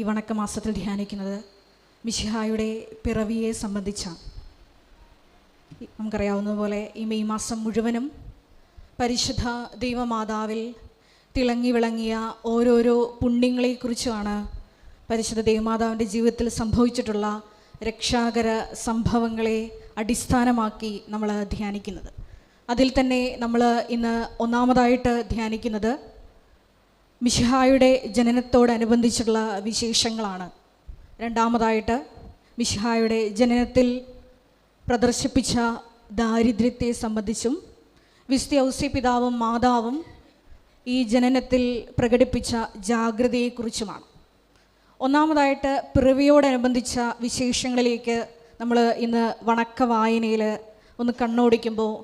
ഈ വണക്കമാസത്തിൽ ധ്യാനിക്കുന്നത് മിശിഹായുടെ പിറവിയെ സംബന്ധിച്ചാണ്. നമുക്കറിയാവുന്നതുപോലെ ഈ മെയ് മാസം മുഴുവനും പരിശുദ്ധ ദൈവമാതാവിൽ തിളങ്ങി വിളങ്ങിയ ഓരോരോ പുണ്യങ്ങളെക്കുറിച്ചുമാണ് പരിശുദ്ധ ദൈവമാതാവിൻ്റെ ജീവിതത്തിൽ സംഭവിച്ചിട്ടുള്ള രക്ഷാകര സംഭവങ്ങളെ അടിസ്ഥാനമാക്കി നമ്മൾ ധ്യാനിക്കുന്നത്. അതിൽ തന്നെ നമ്മൾ ഇന്ന് ഒന്നാമതായിട്ട് ധ്യാനിക്കുന്നത് മിശിഹായുടെ ജനനത്തോടനുബന്ധിച്ചുള്ള വിശേഷങ്ങളാണ്. രണ്ടാമതായിട്ട് മിശിഹായുടെ ജനനത്തിൽ പ്രദർശിപ്പിച്ച ദാരിദ്ര്യത്തെ സംബന്ധിച്ചും വിശുദ്ധ ഔസേപ്പിതാവും മാതാവും ഈ ജനനത്തിൽ പ്രകടിപ്പിച്ച ജാഗ്രതയെക്കുറിച്ചുമാണ്. ഒന്നാമതായിട്ട് പിറവിയോടനുബന്ധിച്ച വിശേഷങ്ങളിലേക്ക് നമ്മൾ ഇന്ന് വണക്ക വായനയിൽ ഒന്ന് കണ്ണോടിക്കുമ്പോൾ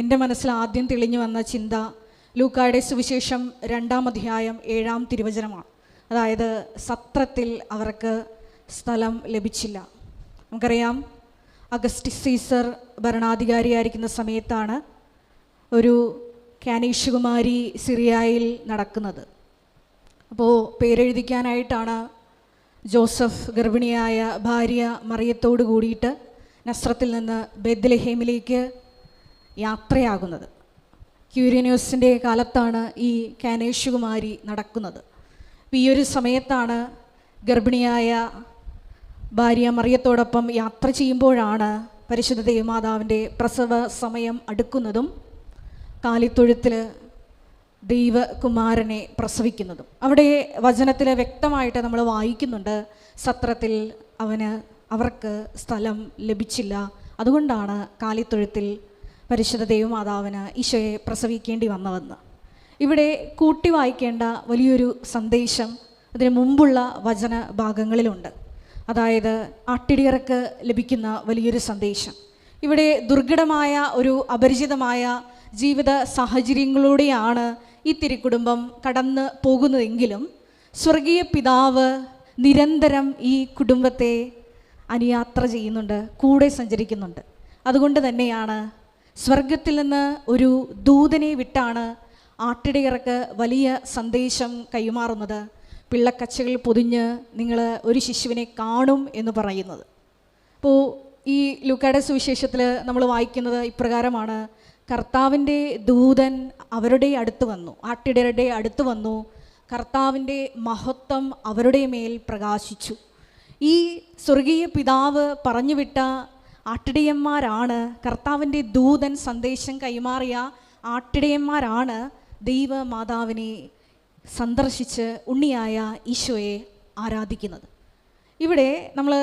എൻ്റെ മനസ്സിൽ ആദ്യം തെളിഞ്ഞു വന്ന ചിന്ത ലൂക്കായുടെ സുവിശേഷം 2-ാം അധ്യായം 7-ാം തിരുവചനമാണ്. അതായത് സത്രത്തിൽ അവർക്ക് സ്ഥലം ലഭിച്ചില്ല. നമുക്കറിയാം, അഗസ്റ്റിസ് സീസർ ഭരണാധികാരിയായിരിക്കുന്ന സമയത്താണ് ഒരു കാനീഷുകുമാരി സിറിയയിൽ നടക്കുന്നത്. അപ്പോൾ പേരെഴുതിക്കാനായിട്ടാണ് ജോസഫ് ഗർഭിണിയായ ഭാര്യ മറിയത്തോട് കൂടിയിട്ട് നസ്രത്തിൽ നിന്ന് ബെത്ലഹേമിലേക്ക് യാത്രയാകുന്നത്. ക്യൂരിനിയോസിൻ്റെ കാലത്താണ് ഈ കാനേഷുകുമാരി നടക്കുന്നത്. ഈ ഒരു സമയത്താണ് ഗർഭിണിയായ ഭാര്യ മറിയത്തോടൊപ്പം യാത്ര ചെയ്യുമ്പോഴാണ് പരിശുദ്ധ ദൈവമാതാവിൻ്റെ പ്രസവ സമയം അടുക്കുന്നതും കാലിത്തൊഴുത്തിൽ ദൈവകുമാരനെ പ്രസവിക്കുന്നതും. അവിടെ വചനത്തിൽ വ്യക്തമായിട്ട് നമ്മൾ വായിക്കുന്നുണ്ട്, സത്രത്തിൽ അവർക്ക് സ്ഥലം ലഭിച്ചില്ല, അതുകൊണ്ടാണ് കാലിത്തൊഴുത്തിൽ പരിശുദ്ധ ദൈവമാതാവിന് ഈശോയെ പ്രസവിക്കേണ്ടി വന്നതെന്ന്. ഇവിടെ കൂട്ടി വായിക്കേണ്ട വലിയൊരു സന്ദേശം അതിന് മുമ്പുള്ള വചന ഭാഗങ്ങളിലുണ്ട്. അതായത് ആട്ടിടിയർക്ക് ലഭിക്കുന്ന വലിയൊരു സന്ദേശം. ഇവിടെ ദുർഘടമായ ഒരു അപരിചിതമായ ജീവിത സാഹചര്യങ്ങളിലൂടെയാണ് ഈ തിരുക്കുടുംബം കടന്നു പോകുന്നതെങ്കിലും സ്വർഗീയ പിതാവ് നിരന്തരം ഈ കുടുംബത്തെ അനുയാത്ര ചെയ്യുന്നുണ്ട്, കൂടെ സഞ്ചരിക്കുന്നുണ്ട്. അതുകൊണ്ട് തന്നെയാണ് സ്വർഗത്തിൽ നിന്ന് ഒരു ദൂതനെ വിട്ടാണ് ആട്ടിടയർക്ക് വലിയ സന്ദേശം കൈമാറുന്നത്. പിള്ളക്കച്ചകൾ പൊതിഞ്ഞ് നിങ്ങൾ ഒരു ശിശുവിനെ കാണും എന്ന് പറയുന്നത്. അപ്പോൾ ഈ ലൂക്കായുടെ സുവിശേഷത്തിൽ നമ്മൾ വായിക്കുന്നത് ഇപ്രകാരമാണ്: കർത്താവിൻ്റെ ദൂതൻ അവരുടെ അടുത്ത് വന്നു, ആട്ടിടയരുടെ അടുത്ത് വന്നു, കർത്താവിൻ്റെ മഹത്വം അവരുടെ മേൽ പ്രകാശിച്ചു. ഈ സ്വർഗീയ പിതാവ് പറഞ്ഞുവിട്ട ആട്ടിടയന്മാരാണ്, കർത്താവിൻ്റെ ദൂതൻ സന്ദേശം കൈമാറിയ ആട്ടിടയന്മാരാണ് ദൈവമാതാവിനെ സന്ദർശിച്ച് ഉണ്ണിയായ ഈശോയെ ആരാധിക്കുന്നത്. ഇവിടെ നമ്മൾ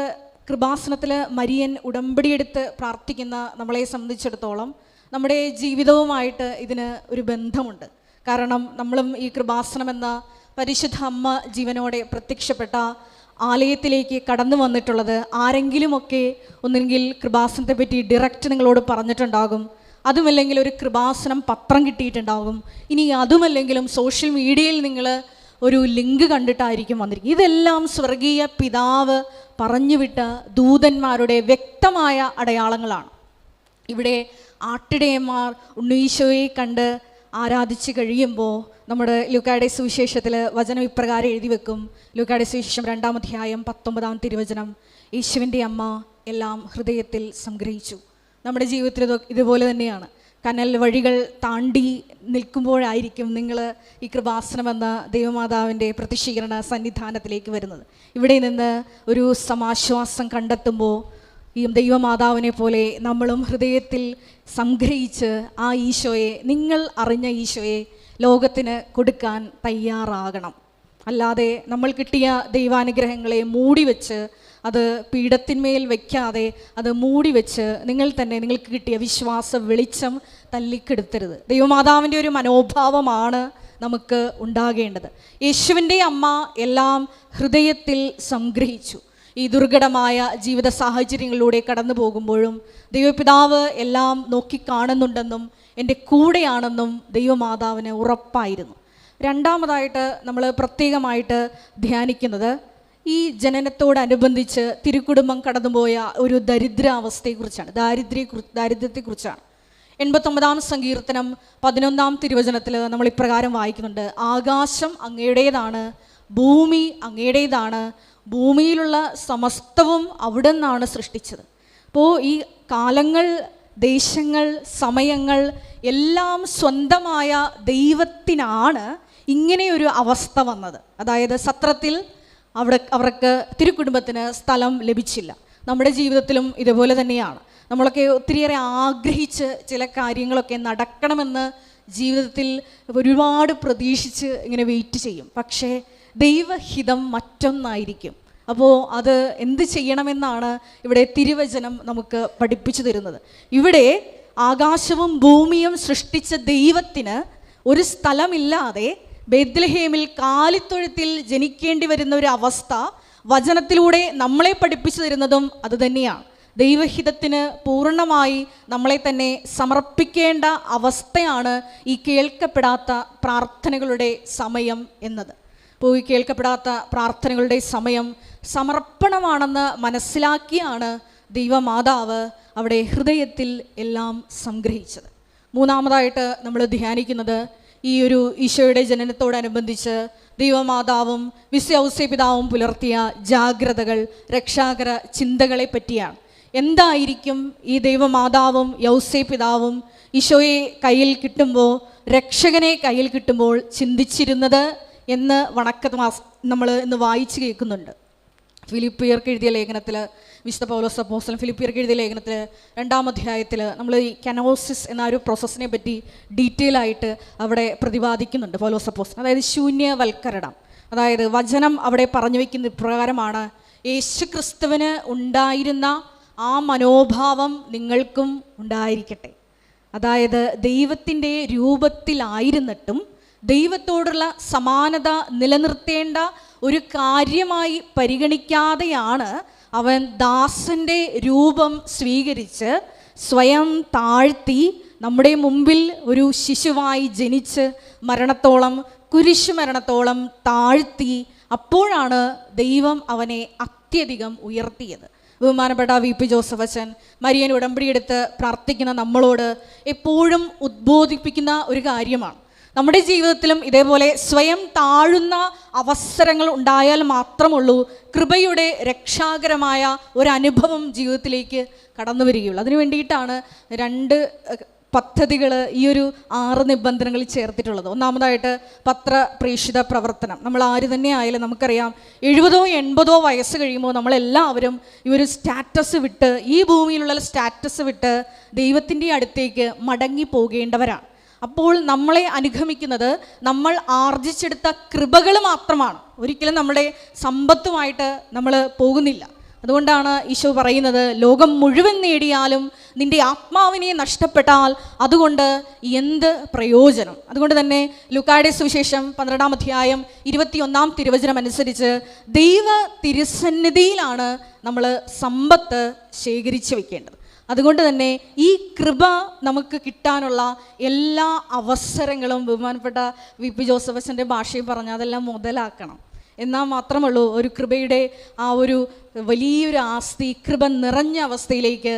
കൃപാസനത്തിൽ മരിയൻ ഉടമ്പടിയെടുത്ത് പ്രാർത്ഥിക്കുന്ന നമ്മളെ സംബന്ധിച്ചിടത്തോളം നമ്മുടെ ജീവിതവുമായിട്ട് ഇതിന് ഒരു ബന്ധമുണ്ട്. കാരണം നമ്മളും ഈ കൃപാസനം എന്ന പരിശുദ്ധ അമ്മ ജീവനോടെ പ്രത്യക്ഷപ്പെട്ട ആലയത്തിലേക്ക് കടന്നു വന്നിട്ടുള്ളത് ആരെങ്കിലുമൊക്കെ ഒന്നെങ്കിൽ കൃപാസനത്തെ പറ്റി ഡയറക്റ്റ് നിങ്ങളോട് പറഞ്ഞിട്ടുണ്ടാകും, അതുമല്ലെങ്കിൽ ഒരു കൃപാസനം പത്രം കിട്ടിയിട്ടുണ്ടാകും, ഇനി അതുമല്ലെങ്കിലും സോഷ്യൽ മീഡിയയിൽ നിങ്ങൾ ഒരു ലിങ്ക് കണ്ടിട്ടായിരിക്കും വന്നിരിക്കും. ഇതെല്ലാം സ്വർഗീയ പിതാവ് പറഞ്ഞുവിട്ട ദൂതന്മാരുടെ വ്യക്തമായ അടയാളങ്ങളാണ്. ഇവിടെ ആട്ടിടയന്മാർ ഉണ്ണീശോയെ കണ്ട് ആരാധിച്ച് കഴിയുമ്പോൾ നമ്മുടെ ലൂക്കായുടെ സുവിശേഷത്തിൽ വചനം ഇപ്രകാരം എഴുതി വെക്കും. ലൂക്കായുടെ സുവിശേഷം 2-ാം അധ്യായം 19-ാം തിരുവചനം: യേശുവിൻ്റെ അമ്മ എല്ലാം ഹൃദയത്തിൽ സംഗ്രഹിച്ചു. നമ്മുടെ ജീവിതത്തിൽ ഇതുപോലെ തന്നെയാണ്. കനൽ വഴികൾ താണ്ടി നിൽക്കുമ്പോഴായിരിക്കും നിങ്ങൾ ഈ കൃപാസനം എന്ന ദൈവമാതാവിൻ്റെ പ്രതിഷ്ഠീകരണ സന്നിധാനത്തിലേക്ക് വരുന്നത്. ഇവിടെ നിന്ന് ഒരു സമാശ്വാസം കണ്ടെത്തുമ്പോൾ ഈ ദൈവമാതാവിനെ പോലെ നമ്മളും ഹൃദയത്തിൽ സംഗ്രഹിച്ച് ആ ഈശോയെ, നിങ്ങൾ അറിഞ്ഞ ഈശോയെ ലോകത്തിന് കൊടുക്കാൻ തയ്യാറാകണം. അല്ലാതെ നമ്മൾ കിട്ടിയ ദൈവാനുഗ്രഹങ്ങളെ മൂടിവെച്ച്, അത് പീഠത്തിന്മേൽ വയ്ക്കാതെ അത് മൂടിവെച്ച് നിങ്ങൾക്ക് കിട്ടിയ വിശ്വാസ വെളിച്ചം തല്ലിക്കെടുത്തരുത്. ദൈവമാതാവിൻ്റെ ഒരു മനോഭാവമാണ് നമുക്ക് ഉണ്ടാകേണ്ടത്. യേശുവിൻ്റെ അമ്മ എല്ലാം ഹൃദയത്തിൽ സംഗ്രഹിച്ചു. ഈ ദുർഘടമായ ജീവിത സാഹചര്യങ്ങളിലൂടെ കടന്നു പോകുമ്പോഴും ദൈവപിതാവ് എല്ലാം നോക്കിക്കാണുന്നുണ്ടെന്നും എൻ്റെ കൂടെയാണെന്നും ദൈവമാതാവിന് ഉറപ്പായിരുന്നു. രണ്ടാമതായിട്ട് നമ്മൾ പ്രത്യേകമായിട്ട് ധ്യാനിക്കുന്നത് ഈ ജനനത്തോടനുബന്ധിച്ച് തിരുക്കുടുംബം കടന്നുപോയ ഒരു ദരിദ്രാവസ്ഥയെക്കുറിച്ചാണ്, ദാരിദ്ര്യത്തെക്കുറിച്ചാണ്. 89-ാം സങ്കീർത്തനം 11-ാം തിരുവചനത്തിൽ നമ്മൾ ഇപ്രകാരം വായിക്കുന്നുണ്ട്: ആകാശം അങ്ങയുടേതാണ്, ഭൂമി അങ്ങയുടേതാണ്, ഭൂമിയിലുള്ള സമസ്തവും അവിടെ നിന്നാണ് സൃഷ്ടിച്ചത്. അപ്പോൾ ഈ കാലങ്ങൾ, ദേശങ്ങൾ, സമയങ്ങൾ എല്ലാം സ്വന്തമായ ദൈവത്തിനാണ് ഇങ്ങനെയൊരു അവസ്ഥ വന്നത്. അതായത് സത്രത്തിൽ അവർക്ക് തിരുക്കുടുംബത്തിന് സ്ഥലം ലഭിച്ചില്ല. നമ്മുടെ ജീവിതത്തിലും ഇതുപോലെ തന്നെയാണ്. നമ്മളൊക്കെ ഒത്തിരിയേറെ ആഗ്രഹിച്ച് ചില കാര്യങ്ങളൊക്കെ നടക്കണമെന്ന് ജീവിതത്തിൽ ഒരുപാട് പ്രതീക്ഷിച്ച് ഇങ്ങനെ വെയിറ്റ് ചെയ്യും. പക്ഷേ ദൈവഹിതം മറ്റൊന്നായിരിക്കും. അപ്പോൾ അത് എന്ത് ചെയ്യണമെന്നാണ് ഇവിടെ തിരുവചനം നമുക്ക് പഠിപ്പിച്ചു തരുന്നത്. ഇവിടെ ആകാശവും ഭൂമിയും സൃഷ്ടിച്ച ദൈവത്തിന് ഒരു സ്ഥലമില്ലാതെ ബേത്ലഹേമിൽ കാലിത്തൊഴുത്തിൽ ജനിക്കേണ്ടി വരുന്ന ഒരു അവസ്ഥ വചനത്തിലൂടെ നമ്മളെ പഠിപ്പിച്ചു തരുന്നതും അതുതന്നെയാണ്. ദൈവഹിതത്തിന് പൂർണ്ണമായി നമ്മളെ തന്നെ സമർപ്പിക്കേണ്ട അവസ്ഥയാണ് ഈ കേൾക്കപ്പെടാത്ത പ്രാർത്ഥനകളുടെ സമയം എന്നത്. അപ്പോൾ ഈ കേൾക്കപ്പെടാത്ത പ്രാർത്ഥനകളുടെ സമയം സമർപ്പണമാണെന്ന് മനസ്സിലാക്കിയാണ് ദൈവമാതാവ് അവിടെ ഹൃദയത്തിൽ എല്ലാം സംഗ്രഹിച്ചത്. മൂന്നാമതായിട്ട് നമ്മൾ ധ്യാനിക്കുന്നത് ഈ ഒരു ഈശോയുടെ ജനനത്തോടനുബന്ധിച്ച് ദൈവമാതാവും വിശുദ്ധ ഔസേപ്പിതാവും പുലർത്തിയ ജാഗ്രതകൾ, രക്ഷാകര ചിന്തകളെ പറ്റിയാണ്. എന്തായിരിക്കും ഈ ദൈവമാതാവും യൗസേപ്പിതാവും ഈശോയെ കയ്യിൽ കിട്ടുമ്പോൾ, രക്ഷകനെ കയ്യിൽ കിട്ടുമ്പോൾ ചിന്തിച്ചിരുന്നത് എന്ന് നമ്മൾ ഇന്ന് വായിച്ചു കേൾക്കുന്നുണ്ട്. ഫിലിപ്പിയർക്ക് എഴുതിയ ലേഖനത്തിൽ, വിശുദ്ധ പൗലോസ് അപ്പോസ്തലൻ ഫിലിപ്പിയർക്ക് എഴുതിയ ലേഖനത്തിൽ 2-ാം അധ്യായത്തിൽ നമ്മൾ ഈ കനോസിസ് എന്ന ഒരു പ്രോസസ്സിനെ പറ്റി ഡീറ്റെയിൽ ആയിട്ട് അവിടെ പ്രതിപാദിക്കുന്നുണ്ട് പൗലോസ് അപ്പോസ്തലൻ. അതായത് ശൂന്യവൽക്കരണം. അതായത് വചനം അവിടെ പറഞ്ഞു വയ്ക്കുന്ന ഇപ്രകാരമാണ്: യേശുക്രിസ്തുവിന് ഉണ്ടായിരുന്ന ആ മനോഭാവം നിങ്ങൾക്കും ഉണ്ടായിരിക്കട്ടെ. അതായത് ദൈവത്തിൻ്റെ രൂപത്തിലായിരുന്നിട്ടും ദൈവത്തോടുള്ള സമാനത നിലനിർത്തേണ്ട ഒരു കാര്യമായി പരിഗണിക്കാതെയാണ് അവൻ ദാസൻ്റെ രൂപം സ്വീകരിച്ച് സ്വയം താഴ്ത്തി നമ്മുടെ മുമ്പിൽ ഒരു ശിശുവായി ജനിച്ച് മരണത്തോളം, കുരിശുമരണത്തോളം താഴ്ത്തി. അപ്പോഴാണ് ദൈവം അവനെ അത്യധികം ഉയർത്തിയത്. ബഹുമാനപ്പെട്ട VP ജോസഫ് അച്ഛൻ മരിയൻ ഉടമ്പടിയെടുത്ത് പ്രാർത്ഥിക്കുന്ന നമ്മളോട് എപ്പോഴും ഉദ്ബോധിപ്പിക്കുന്ന ഒരു കാര്യമാണ്. നമ്മുടെ ജീവിതത്തിലും ഇതേപോലെ സ്വയം താഴുന്ന അവസരങ്ങൾ ഉണ്ടായാൽ മാത്രമുള്ളൂ കൃപയുടെ രക്ഷാകരമായ ഒരനുഭവം ജീവിതത്തിലേക്ക് കടന്നു വരികയുള്ളൂ. അതിനു വേണ്ടിയിട്ടാണ് 2 പദ്ധതികൾ ഈ ഒരു 6 നിബന്ധനകളിൽ ചേർത്തിട്ടുള്ളത്. ഒന്നാമതായിട്ട് പത്രപ്രേക്ഷിത പ്രവർത്തനം. നമ്മൾ ആര് തന്നെ ആയാലും നമുക്കറിയാം, 70-80 വയസ്സ് കഴിയുമ്പോൾ നമ്മളെല്ലാവരും ഈ ഒരു സ്റ്റാറ്റസ് വിട്ട്, ഈ ഭൂമിയിലുള്ള സ്റ്റാറ്റസ് വിട്ട് ദൈവത്തിൻ്റെ അടുത്തേക്ക് മടങ്ങി പോകേണ്ടവരാണ്. അപ്പോൾ നമ്മളെ അനുഗമിക്കുന്നത് നമ്മൾ ആർജിച്ചെടുത്ത കൃപകൾ മാത്രമാണ്. ഒരിക്കലും നമ്മുടെ സമ്പത്തുമായിട്ട് നമ്മൾ പോകുന്നില്ല. അതുകൊണ്ടാണ് ഈശോ പറയുന്നത്, ലോകം മുഴുവൻ നേടിയാലും നിൻ്റെ ആത്മാവിനെ നഷ്ടപ്പെട്ടാൽ അതുകൊണ്ട് എന്ത് പ്രയോജനം? അതുകൊണ്ട് തന്നെ ലൂക്കായുടെ സുവിശേഷം 12-ാം അധ്യായം 21-ാം തിരുവചനം അനുസരിച്ച് ദൈവ തിരുസന്നിധിയിലാണ് നമ്മൾ സമ്പത്ത് ശേഖരിച്ചു വയ്ക്കേണ്ടത്. അതുകൊണ്ട് തന്നെ ഈ കൃപ നമുക്ക് കിട്ടാനുള്ള എല്ലാ അവസരങ്ങളും ബഹുമാനപ്പെട്ട VP ജോസഫ് അച്ഛൻ്റെ ഭാഷയിൽ പറഞ്ഞാൽ അതെല്ലാം മുതലാക്കണം. എന്നാൽ മാത്രമുള്ളൂ ഒരു കൃപയുടെ ആ ഒരു വലിയൊരു ആസ്തി, കൃപ നിറഞ്ഞ അവസ്ഥയിലേക്ക്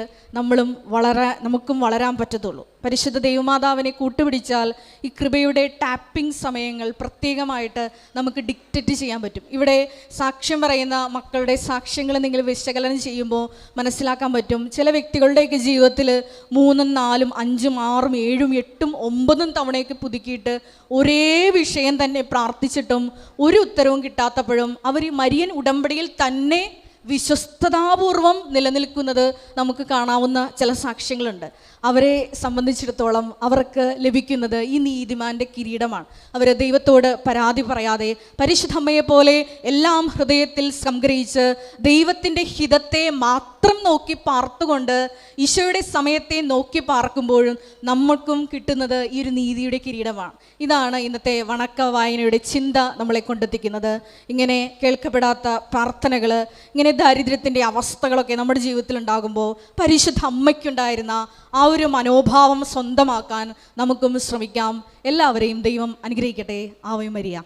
നമുക്കും വളരാൻ പറ്റത്തുള്ളൂ. പരിശുദ്ധ ദൈവമാതാവിനെ കൂട്ടുപിടിച്ചാൽ ഈ കൃപയുടെ ടാപ്പിംഗ് സമയങ്ങൾ പ്രത്യേകമായിട്ട് നമുക്ക് ഡിക്റ്റേറ്റ് ചെയ്യാൻ പറ്റും. ഇവിടെ സാക്ഷ്യം പറയുന്ന മക്കളുടെ സാക്ഷ്യങ്ങൾ നിങ്ങൾ വിശകലനം ചെയ്യുമ്പോൾ മനസ്സിലാക്കാൻ പറ്റും. ചില വ്യക്തികളുടെയൊക്കെ ജീവിതത്തിൽ 3, 4, 5, 6, 7, 8, 9 തവണയൊക്കെ പുതുക്കിയിട്ട് ഒരേ വിഷയം തന്നെ പ്രാർത്ഥിച്ചിട്ടും ഒരു ഉത്തരവും കിട്ടാത്തപ്പോഴും അവർ ഈ മരിയൻ ഉടമ്പടിയിൽ തന്നെ വിശ്വസ്തതാപൂർവം നിലനിൽക്കുന്നത് നമുക്ക് കാണാവുന്ന ചില സാക്ഷ്യങ്ങളുണ്ട്. അവരെ സംബന്ധിച്ചിടത്തോളം അവർക്ക് ലഭിക്കുന്നത് ഈ നീതിമാൻ്റെ കിരീടമാണ്. അവർ ദൈവത്തോട് പരാതി പറയാതെ പരിശുദ്ധ അമ്മയെപ്പോലെ എല്ലാം ഹൃദയത്തിൽ സംഗ്രഹിച്ച് ദൈവത്തിൻ്റെ ഹിതത്തെ മാത്രം നോക്കി പാർത്തുകൊണ്ട് ഈശോയുടെ സമയത്തെ നോക്കി പാർക്കുമ്പോഴും നമ്മൾക്കും കിട്ടുന്നത് ഈ ഒരു നീതിയുടെ കിരീടമാണ്. ഇതാണ് ഇന്നത്തെ വണക്ക വായനയുടെ ചിന്ത നമ്മളെ കൊണ്ടെത്തിക്കുന്നത്. ഇങ്ങനെ കേൾക്കപ്പെടാത്ത പ്രാർത്ഥനകൾ, ഇങ്ങനെ ദാരിദ്ര്യത്തിൻ്റെ അവസ്ഥകളൊക്കെ നമ്മുടെ ജീവിതത്തിൽ ഉണ്ടാകുമ്പോൾ പരിശുദ്ധ അമ്മയ്ക്കുണ്ടായിരുന്ന ആ ഒരു മനോഭാവം സ്വന്തമാക്കാൻ നമുക്കും ശ്രമിക്കാം. എല്ലാവരെയും ദൈവം അനുഗ്രഹിക്കട്ടെ. Ave Maria.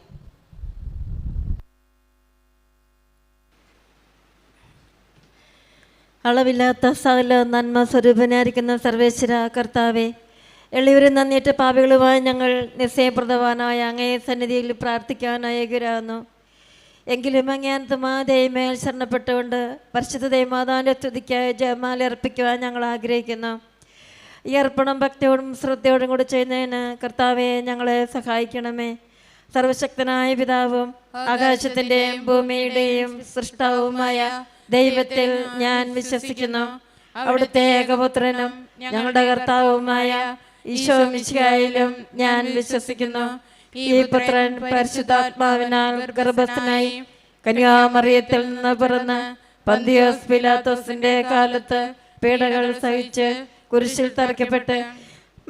അളവില്ലാത്ത സകല നന്മ സ്വരൂപനായിരിക്കുന്ന സർവേശ്വര കർത്താവെ, എളിയവരും നന്ദിയേറ്റ പാപികളുമായി ഞങ്ങൾ നിശ്ചയപ്രദവാനായ അങ്ങയെ സന്നിധിയിൽ പ്രാർത്ഥിക്കാൻ അയോഗ്യരാകുന്നു. എങ്കിലും അങ്ങേന്തമാ ദൈവമേൽ ശരണപ്പെട്ടുകൊണ്ട് പരിശുദ്ധ ദൈവമാതാവിൻ്റെ സ്തുതിക്കായി ജപമാല അർപ്പിക്കുവാൻ ഞങ്ങൾ ആഗ്രഹിക്കുന്നു. ഈ അർപ്പണം ഭക്തിയോടും ശ്രദ്ധയോടും കൂടി ചെയ്യുന്നതിന് കർത്താവെ ഞങ്ങളെ സഹായിക്കണമേ. സർവശക്തനായ പിതാവും ആകാശത്തിൻ്റെയും ഭൂമിയുടെയും സൃഷ്ടാവുമായ ദൈവത്തിൽ ഞാൻ വിശ്വസിക്കുന്നു. അവിടുത്തെ ഏകപുത്രനും ഞങ്ങളുടെ കർത്താവുമായ ഈശോ മിശിഹായിലും ഞാൻ വിശ്വസിക്കുന്നു. ഈ പുത്രൻ പരിശുദ്ധാത്മാവിനാൽ ഗർഭസ്ഥനായി കന്യാമറിയത്തിൽ നിന്ന് പിറന്ന് പന്തിയോസ് പിലാത്തോസിന്റെ കാലത്ത് പീഡകൾ സഹിച്ച് കുരിശിൽ തറയ്ക്കപ്പെട്ട്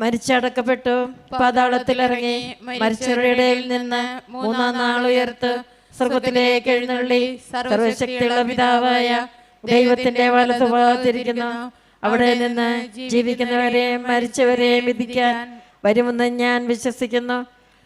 മരിച്ചടക്കപ്പെട്ടു, പാതാളത്തിലിറങ്ങി മരിച്ചവരുടെ ഇടയിൽ നിന്ന് മൂന്നാം നാൾ ഉയർത്ത് സ്വർഗ്ഗത്തിലേക്ക് എഴുന്നള്ളി സർവശക്തിയുള്ള പിതാവായ ദൈവത്തിന്റെ വലതുഭാഗത്തിരിക്കുന്നു. അവിടെ നിന്ന് ജീവിക്കുന്നവരെയും മരിച്ചവരെയും വിധിക്കാൻ വരുമെന്ന് ഞാൻ വിശ്വസിക്കുന്നു.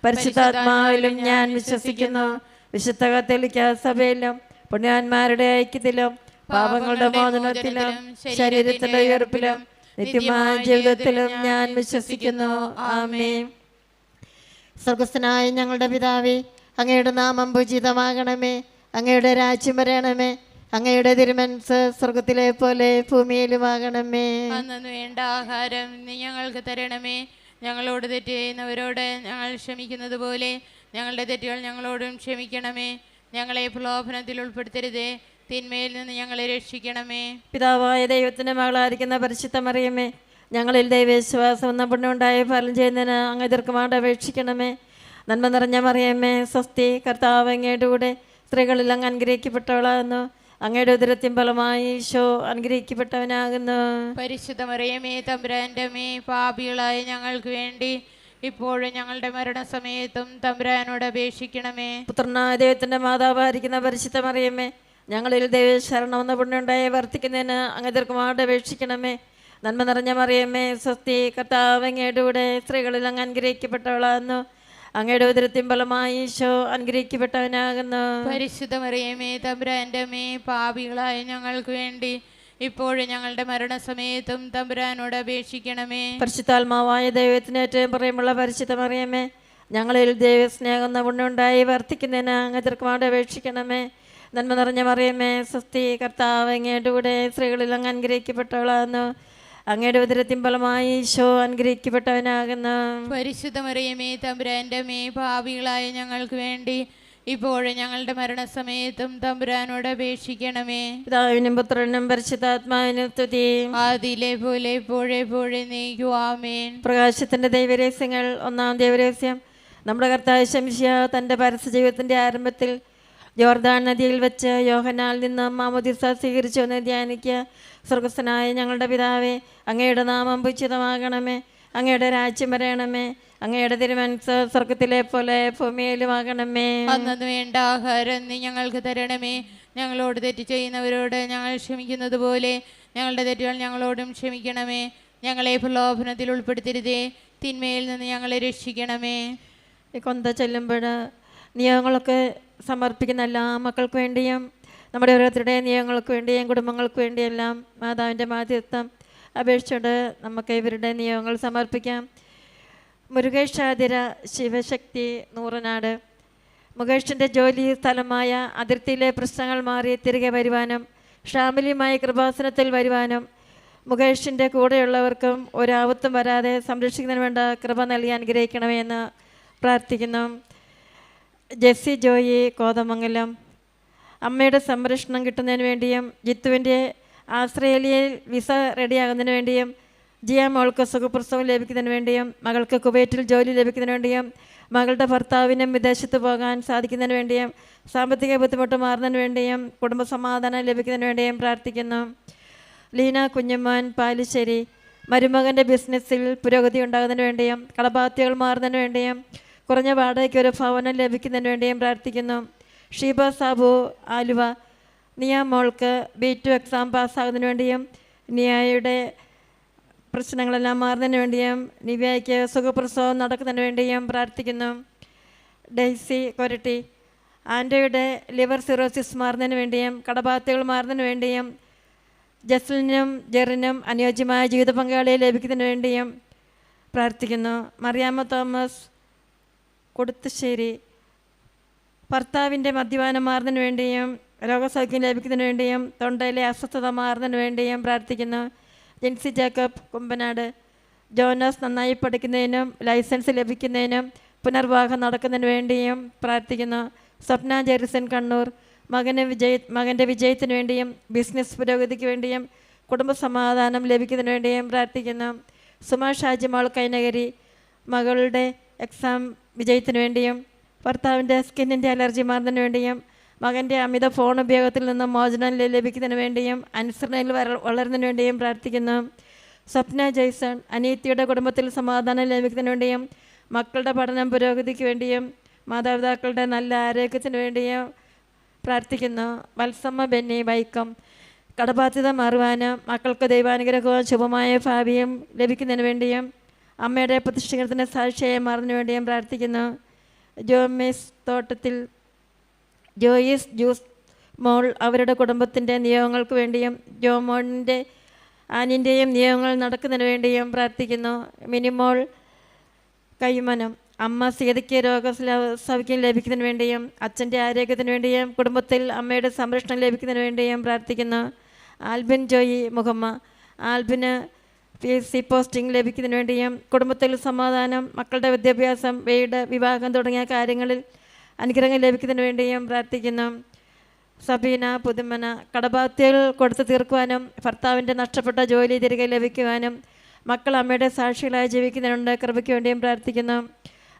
പരിശുദ്ധാത്മാവിലും ഞാൻ വിശ്വസിക്കുന്നു. വിശുദ്ധ കത്തോലിക്ക സഭയിലും പുണ്യവാന്മാരുടെ ഐക്യത്തിലും പാപങ്ങളുടെ മോചനത്തിലും ശരീരത്തിന്റെ ഉയർപ്പിലും നിത്യമായ ജീവിതത്തിലും ഞാൻ വിശ്വസിക്കുന്നു. ആമേൻ. സ്വർഗസ്ഥനായ ഞങ്ങളുടെ പിതാവേ, അങ്ങയുടെ നാമം പൂജിതമാകണമേ. അങ്ങയുടെ രാജ്യം വരണമേ. അങ്ങയുടെ തിരുമനസ്സ് സ്വർഗത്തിലെ പോലെ ഭൂമിയിലുമാകണമേ. അന്നു വേണ്ട ആഹാരം നീ ഞങ്ങൾക്ക് തരണമേ. ഞങ്ങളോട് തെറ്റ് ചെയ്യുന്നവരോട് ഞങ്ങൾ ക്ഷമിക്കുന്നത് പോലെ ഞങ്ങളുടെ തെറ്റുകൾ ഞങ്ങളോടും ക്ഷമിക്കണമേ. ഞങ്ങളെ പ്രലോഭനത്തിൽ ഉൾപ്പെടുത്തരുതേ, തിന്മയിൽ നിന്ന് ഞങ്ങളെ രക്ഷിക്കണമേ. പിതാവായ ദൈവത്തിന്റെ മകളായിരിക്കുന്ന പരിശുദ്ധ മറിയമേ, ഞങ്ങളിൽ ദൈവവിശ്വാസം എന്ന പുണ്യമുണ്ടായി ഫലം ചെയ്യുന്നതിന് അങ്ങ് ദീർഘമായിട്ട് അപേക്ഷിക്കണമേ. നന്മ നിറഞ്ഞ മറിയമ്മേ, സ്വസ്തി, കർത്താവ് അങ്ങയുടെ കൂടെ സ്ത്രീകളിൽ അങ്ങ് അനുഗ്രഹിക്കപ്പെട്ടവളാകുന്നു. അങ്ങയുടെ ഉദരത്തിൻ ഫലമായി ഈശോ അനുഗ്രഹിക്കപ്പെട്ടവനാകുന്നു. പരിശുദ്ധ മറിയമേ, തമ്പുരാന്റെ അമ്മേ, പാപികളായ ഞങ്ങൾക്ക് വേണ്ടി ഇപ്പോഴും ഞങ്ങളുടെ മരണസമയത്തും തമ്പുരാനോട് അപേക്ഷിക്കണമേ. പുത്രനായ ദൈവത്തിന്റെ മാതാവായിരിക്കുന്ന പരിശുദ്ധ മറിയമ്മേ, ഞങ്ങളിൽ ദൈവശരണം എന്ന പുണ്യമുണ്ടായി വർദ്ധിക്കുന്നതിന് അങ്ങ് ദീർഘമായിട്ട് അപേക്ഷിക്കണമേ. നന്മ നിറഞ്ഞ മറിയമ്മേ, സ്വസ്തി, കർത്താവ് അങ്ങയുടെ കൂടെ സ്ത്രീകളിൽ അങ്ങ് അനുഗ്രഹിക്കപ്പെട്ടവളാകുന്നു. അങ്ങയുടെ ഉദരത്തിൻ ഫലമായി ഈശോ അനുഗ്രഹിക്കപ്പെട്ടവനാകുന്നു. പരിശുദ്ധ മറിയമേ, തമ്പുരാന്റെ അമ്മേ, പാപികളായ ഞങ്ങൾക്ക് വേണ്ടി ഇപ്പോഴും ഞങ്ങളുടെ മരണസമയത്തും തമ്പുരാനോട് അപേക്ഷിക്കണമേ. പരിശുദ്ധാത്മാവായ ദൈവത്തിന് ഏറ്റവും പറയുമുള്ള പരിശുദ്ധ മറിയമ്മേ, ഞങ്ങളിൽ ദൈവസ്നേഹം എന്ന പുണ്യമുണ്ടായി വർദ്ധിക്കുന്നതിന് അങ്ങ് ദീർഘമായിട്ട് അപേക്ഷിക്കണമേ. നന്മ നിറഞ്ഞ മറിയമ്മേ, സ്വസ്തി, കർത്താവ് അങ്ങയുടെ കൂടെ സ്ത്രീകളിൽ അങ്ങ് അനുഗ്രഹിക്കപ്പെട്ടവളാകുന്നു. അങ്ങയുടെ ഉദരത്തിൻ ഫലമായി ഈശോ അനുഗ്രഹിക്കപ്പെട്ടവനാകുന്നു. പരിശുദ്ധ മറിയമേ, തമ്പുരാന്റെ അമ്മേ, പാപികളായ ഞങ്ങൾക്ക് വേണ്ടി ഇപ്പോഴും ഞങ്ങളുടെ മരണസമയത്തും തമ്പുരാനോട് അപേക്ഷിക്കണമേ. പിതാവിനും പുത്രനും പരിശുദ്ധാത്മാവിനും സ്തുതി. ആദിയിലെ പോലെ എപ്പോഴെപ്പോഴും നീക്കു. ആമേൻ. പ്രകാശത്തിന്റെ ദൈവരഹസ്യങ്ങൾ. ഒന്നാം ദൈവരഹസ്യം, നമ്മുടെ കർത്താവ് ശംശിയ തൻ്റെ പരസ്യ ജീവിതത്തിന്റെ ആരംഭത്തിൽ ജോർദാൻ നദിയിൽ വെച്ച് യോഹന്നാനിൽ നിന്ന് മാമോദിസ സ്വീകരിച്ചു എന്ന് ധ്യാനിക്കുക. സ്വർഗസ്ഥനായ ഞങ്ങളുടെ പിതാവേ, അങ്ങയുടെ നാമം പൂജിതമാകണമേ. അങ്ങയുടെ രാജ്യം വരണമേ. അങ്ങയുടെ തിരുമനസ്സ് സ്വർഗത്തിലെ പോലെ ഭൂമിയിലുമാകണമേ. അന്നു വേണ്ട ആഹാരം നീ ഞങ്ങൾക്ക് തരണമേ. ഞങ്ങളോട് തെറ്റ് ചെയ്യുന്നവരോട് ഞങ്ങൾ ക്ഷമിക്കുന്നത് പോലെ ഞങ്ങളുടെ തെറ്റുകൾ ഞങ്ങളോടും ക്ഷമിക്കണമേ. ഞങ്ങളെ പ്രലോഭനത്തിൽ ഉൾപ്പെടുത്തരുതേ, തിന്മയിൽ നിന്ന് ഞങ്ങളെ രക്ഷിക്കണമേ. ഈ കൊന്ത ചെല്ലുമ്പോൾ നിയമങ്ങളൊക്കെ സമർപ്പിക്കുന്ന എല്ലാ മക്കൾക്ക് വേണ്ടിയും നമ്മുടെ ഓരോരുത്തരുടെ നിയമങ്ങൾക്ക് വേണ്ടിയും കുടുംബങ്ങൾക്ക് വേണ്ടിയെല്ലാം മാതാവിൻ്റെ മാധ്യസ്ഥം അപേക്ഷിച്ചുകൊണ്ട് നമുക്ക് ഇവരുടെ നിയമങ്ങൾ സമർപ്പിക്കാം. മുരുകേഷ് ആതിര, ശിവശക്തി, നൂറനാട്. മുകേഷിൻ്റെ ജോലി സ്ഥലമായ അതിർത്തിയിലെ പ്രശ്നങ്ങൾ മാറി തിരികെ വരുവാനും ഷാമിലിയുമായി കൃപാസനത്തിൽ വരുവാനും മുകേഷിൻ്റെ കൂടെയുള്ളവർക്കും ഒരാപത്തും വരാതെ സംരക്ഷിക്കുന്നതിന് വേണ്ട കൃപ നൽകി അനുഗ്രഹിക്കണമേ എന്ന് പ്രാർത്ഥിക്കുന്നു. ജെസ്സി ജോയി, കോതമംഗലം. അമ്മയുടെ സംരക്ഷണം കിട്ടുന്നതിന് വേണ്ടിയും ജിത്തുവിൻ്റെ ആസ്ട്രേലിയയിൽ വിസ റെഡിയാകുന്നതിന് വേണ്ടിയും ജിയ മോൾക്ക് സുഖപ്രസവം ലഭിക്കുന്നതിന് വേണ്ടിയും മകൾക്ക് കുവൈറ്റിൽ ജോലി ലഭിക്കുന്നതിന് വേണ്ടിയും മകളുടെ ഭർത്താവിനും വിദേശത്ത് പോകാൻ സാധിക്കുന്നതിന് വേണ്ടിയും സാമ്പത്തിക ബുദ്ധിമുട്ട് മാറുന്നതിന് വേണ്ടിയും കുടുംബസമാധാനം ലഭിക്കുന്നതിന് വേണ്ടിയും പ്രാർത്ഥിക്കുന്നു. ലീന കുഞ്ഞുമോൻ, പാലിശ്ശേരി. മരുമകൻ്റെ ബിസിനസ്സിൽ പുരോഗതി ഉണ്ടാകുന്നതിന് വേണ്ടിയും കടബാധ്യതകൾ മാറുന്നതിന് വേണ്ടിയും കുറഞ്ഞ വാടകയ്ക്ക് ഒരു ഭവനം ലഭിക്കുന്നതിന് വേണ്ടിയും പ്രാർത്ഥിക്കുന്നു. ഷീബ സാബു, ആലുവ. നിയ മോൾക്ക് B2 എക്സാം പാസ്സാകുന്നതിന് വേണ്ടിയും നിയയുടെ പ്രശ്നങ്ങളെല്ലാം മാറുന്നതിന് വേണ്ടിയും നിവ്യയ്ക്ക് സുഖപ്രസവം നടക്കുന്നതിന് വേണ്ടിയും പ്രാർത്ഥിക്കുന്നു. ഡെയ്സി കൊരട്ടി. ആൻഡ്രയുടെ ലിവർ സിറോസിസ് മാറുന്നതിന് വേണ്ടിയും കടബാധ്യതകൾ മാറുന്നതിന് വേണ്ടിയും ജസ്ലിനും ജെറിനും അനുയോജ്യമായ ജീവിത പങ്കാളിയെ ലഭിക്കുന്നതിന് വേണ്ടിയും പ്രാർത്ഥിക്കുന്നു. മറിയാമ്മ തോമസ്, കൊടുത്തുശ്ശേരി. ഭർത്താവിൻ്റെ മദ്യപാനം മാറുന്നതിന് വേണ്ടിയും രോഗസൗഖ്യം ലഭിക്കുന്നതിന് വേണ്ടിയും തൊണ്ടയിലെ അസ്വസ്ഥത മാറുന്നതിന് വേണ്ടിയും പ്രാർത്ഥിക്കുന്നു. ജിൻസി ജേക്കബ് കുമ്പനാട്. ജോനസ് നന്നായി പഠിക്കുന്നതിനും ലൈസൻസ് ലഭിക്കുന്നതിനും പുനർവിവാഹം നടക്കുന്നതിന് വേണ്ടിയും പ്രാർത്ഥിക്കുന്നു. സ്വപ്ന ജെറിസൺ കണ്ണൂർ. മകൻ്റെ വിജയത്തിന് വേണ്ടിയും ബിസിനസ് പുരോഗതിക്ക് വേണ്ടിയും കുടുംബസമാധാനം ലഭിക്കുന്നതിന് വേണ്ടിയും പ്രാർത്ഥിക്കുന്നു. സുമ ഷാജിമാൾ കൈനഗരി. മകളുടെ എക്സാം വിജയത്തിന് വേണ്ടിയും ഭർത്താവിൻ്റെ സ്കിന്നിൻ്റെ അലർജി മാറുന്നതിന് വേണ്ടിയും മകൻ്റെ അമിത ഫോൺ ഉപയോഗത്തിൽ നിന്ന് മോചനം ലഭിക്കുന്നതിന് വേണ്ടിയും അനുസരണയിൽ വളരുന്നതിന് വേണ്ടിയും പ്രാർത്ഥിക്കുന്നു. സ്വപ്ന ജയ്സൺ. അനീത്തിയുടെ കുടുംബത്തിൽ സമാധാനം ലഭിക്കുന്നതിന് വേണ്ടിയും മക്കളുടെ പഠനം പുരോഗതിക്ക് വേണ്ടിയും മാതാപിതാക്കളുടെ നല്ല ആരോഗ്യത്തിന് വേണ്ടിയും പ്രാർത്ഥിക്കുന്നു. വത്സമ്മ ബെന്നി വൈക്കം. കടബാധ്യത മാറുവാനും മക്കൾക്ക് ദൈവാനുഗ്രഹവും ശുഭമായ ഭാവിയും ലഭിക്കുന്നതിന് വേണ്ടിയും അമ്മയുടെ പ്രതിഷ്ഠിക്കുന്നതിന് സാക്ഷിയായി മാറുന്നതിന് വേണ്ടിയും പ്രാർത്ഥിക്കുന്നു. ജോമിസ് തോട്ടത്തിൽ. ജോയിസ് ജൂസ് മോൾ അവരുടെ കുടുംബത്തിൻ്റെ നിയോഗങ്ങൾക്ക് വേണ്ടിയും ജോമോണിൻ്റെ ആനിൻ്റെയും നിയോഗങ്ങൾ നടക്കുന്നതിന് വേണ്ടിയും പ്രാർത്ഥിക്കുന്നു. മിനിമോൾ കൈമനം. അമ്മ സീതയ്ക്ക് രോഗസൗഖ്യം ലഭിക്കുന്നതിന് വേണ്ടിയും അച്ഛൻ്റെ ആരോഗ്യത്തിന് വേണ്ടിയും കുടുംബത്തിൽ അമ്മയുടെ സംരക്ഷണം ലഭിക്കുന്നതിന് വേണ്ടിയും പ്രാർത്ഥിക്കുന്നു. ആൽബിൻ ജോയി മുഹമ്മ. ആൽബിന് PC പോസ്റ്റിംഗ് ലഭിക്കുന്നതിന് വേണ്ടിയും കുടുംബത്തിൽ സമാധാനം, മക്കളുടെ വിദ്യാഭ്യാസം, വീട്, വിവാഹം തുടങ്ങിയ കാര്യങ്ങളിൽ അനുഗ്രഹം ലഭിക്കുന്നതിന് വേണ്ടിയും പ്രാർത്ഥിക്കുന്നു. സബീന പുതുമന. കടബാധ്യതകൾ കൊടുത്തു തീർക്കുവാനും ഭർത്താവിൻ്റെ നഷ്ടപ്പെട്ട ജോലി തിരികെ ലഭിക്കുവാനും മക്കൾ അമ്മയുടെ സാക്ഷികളായി ജീവിക്കുന്നതിനുണ്ട് കൃപയ്ക്ക് വേണ്ടിയും പ്രാർത്ഥിക്കുന്നു.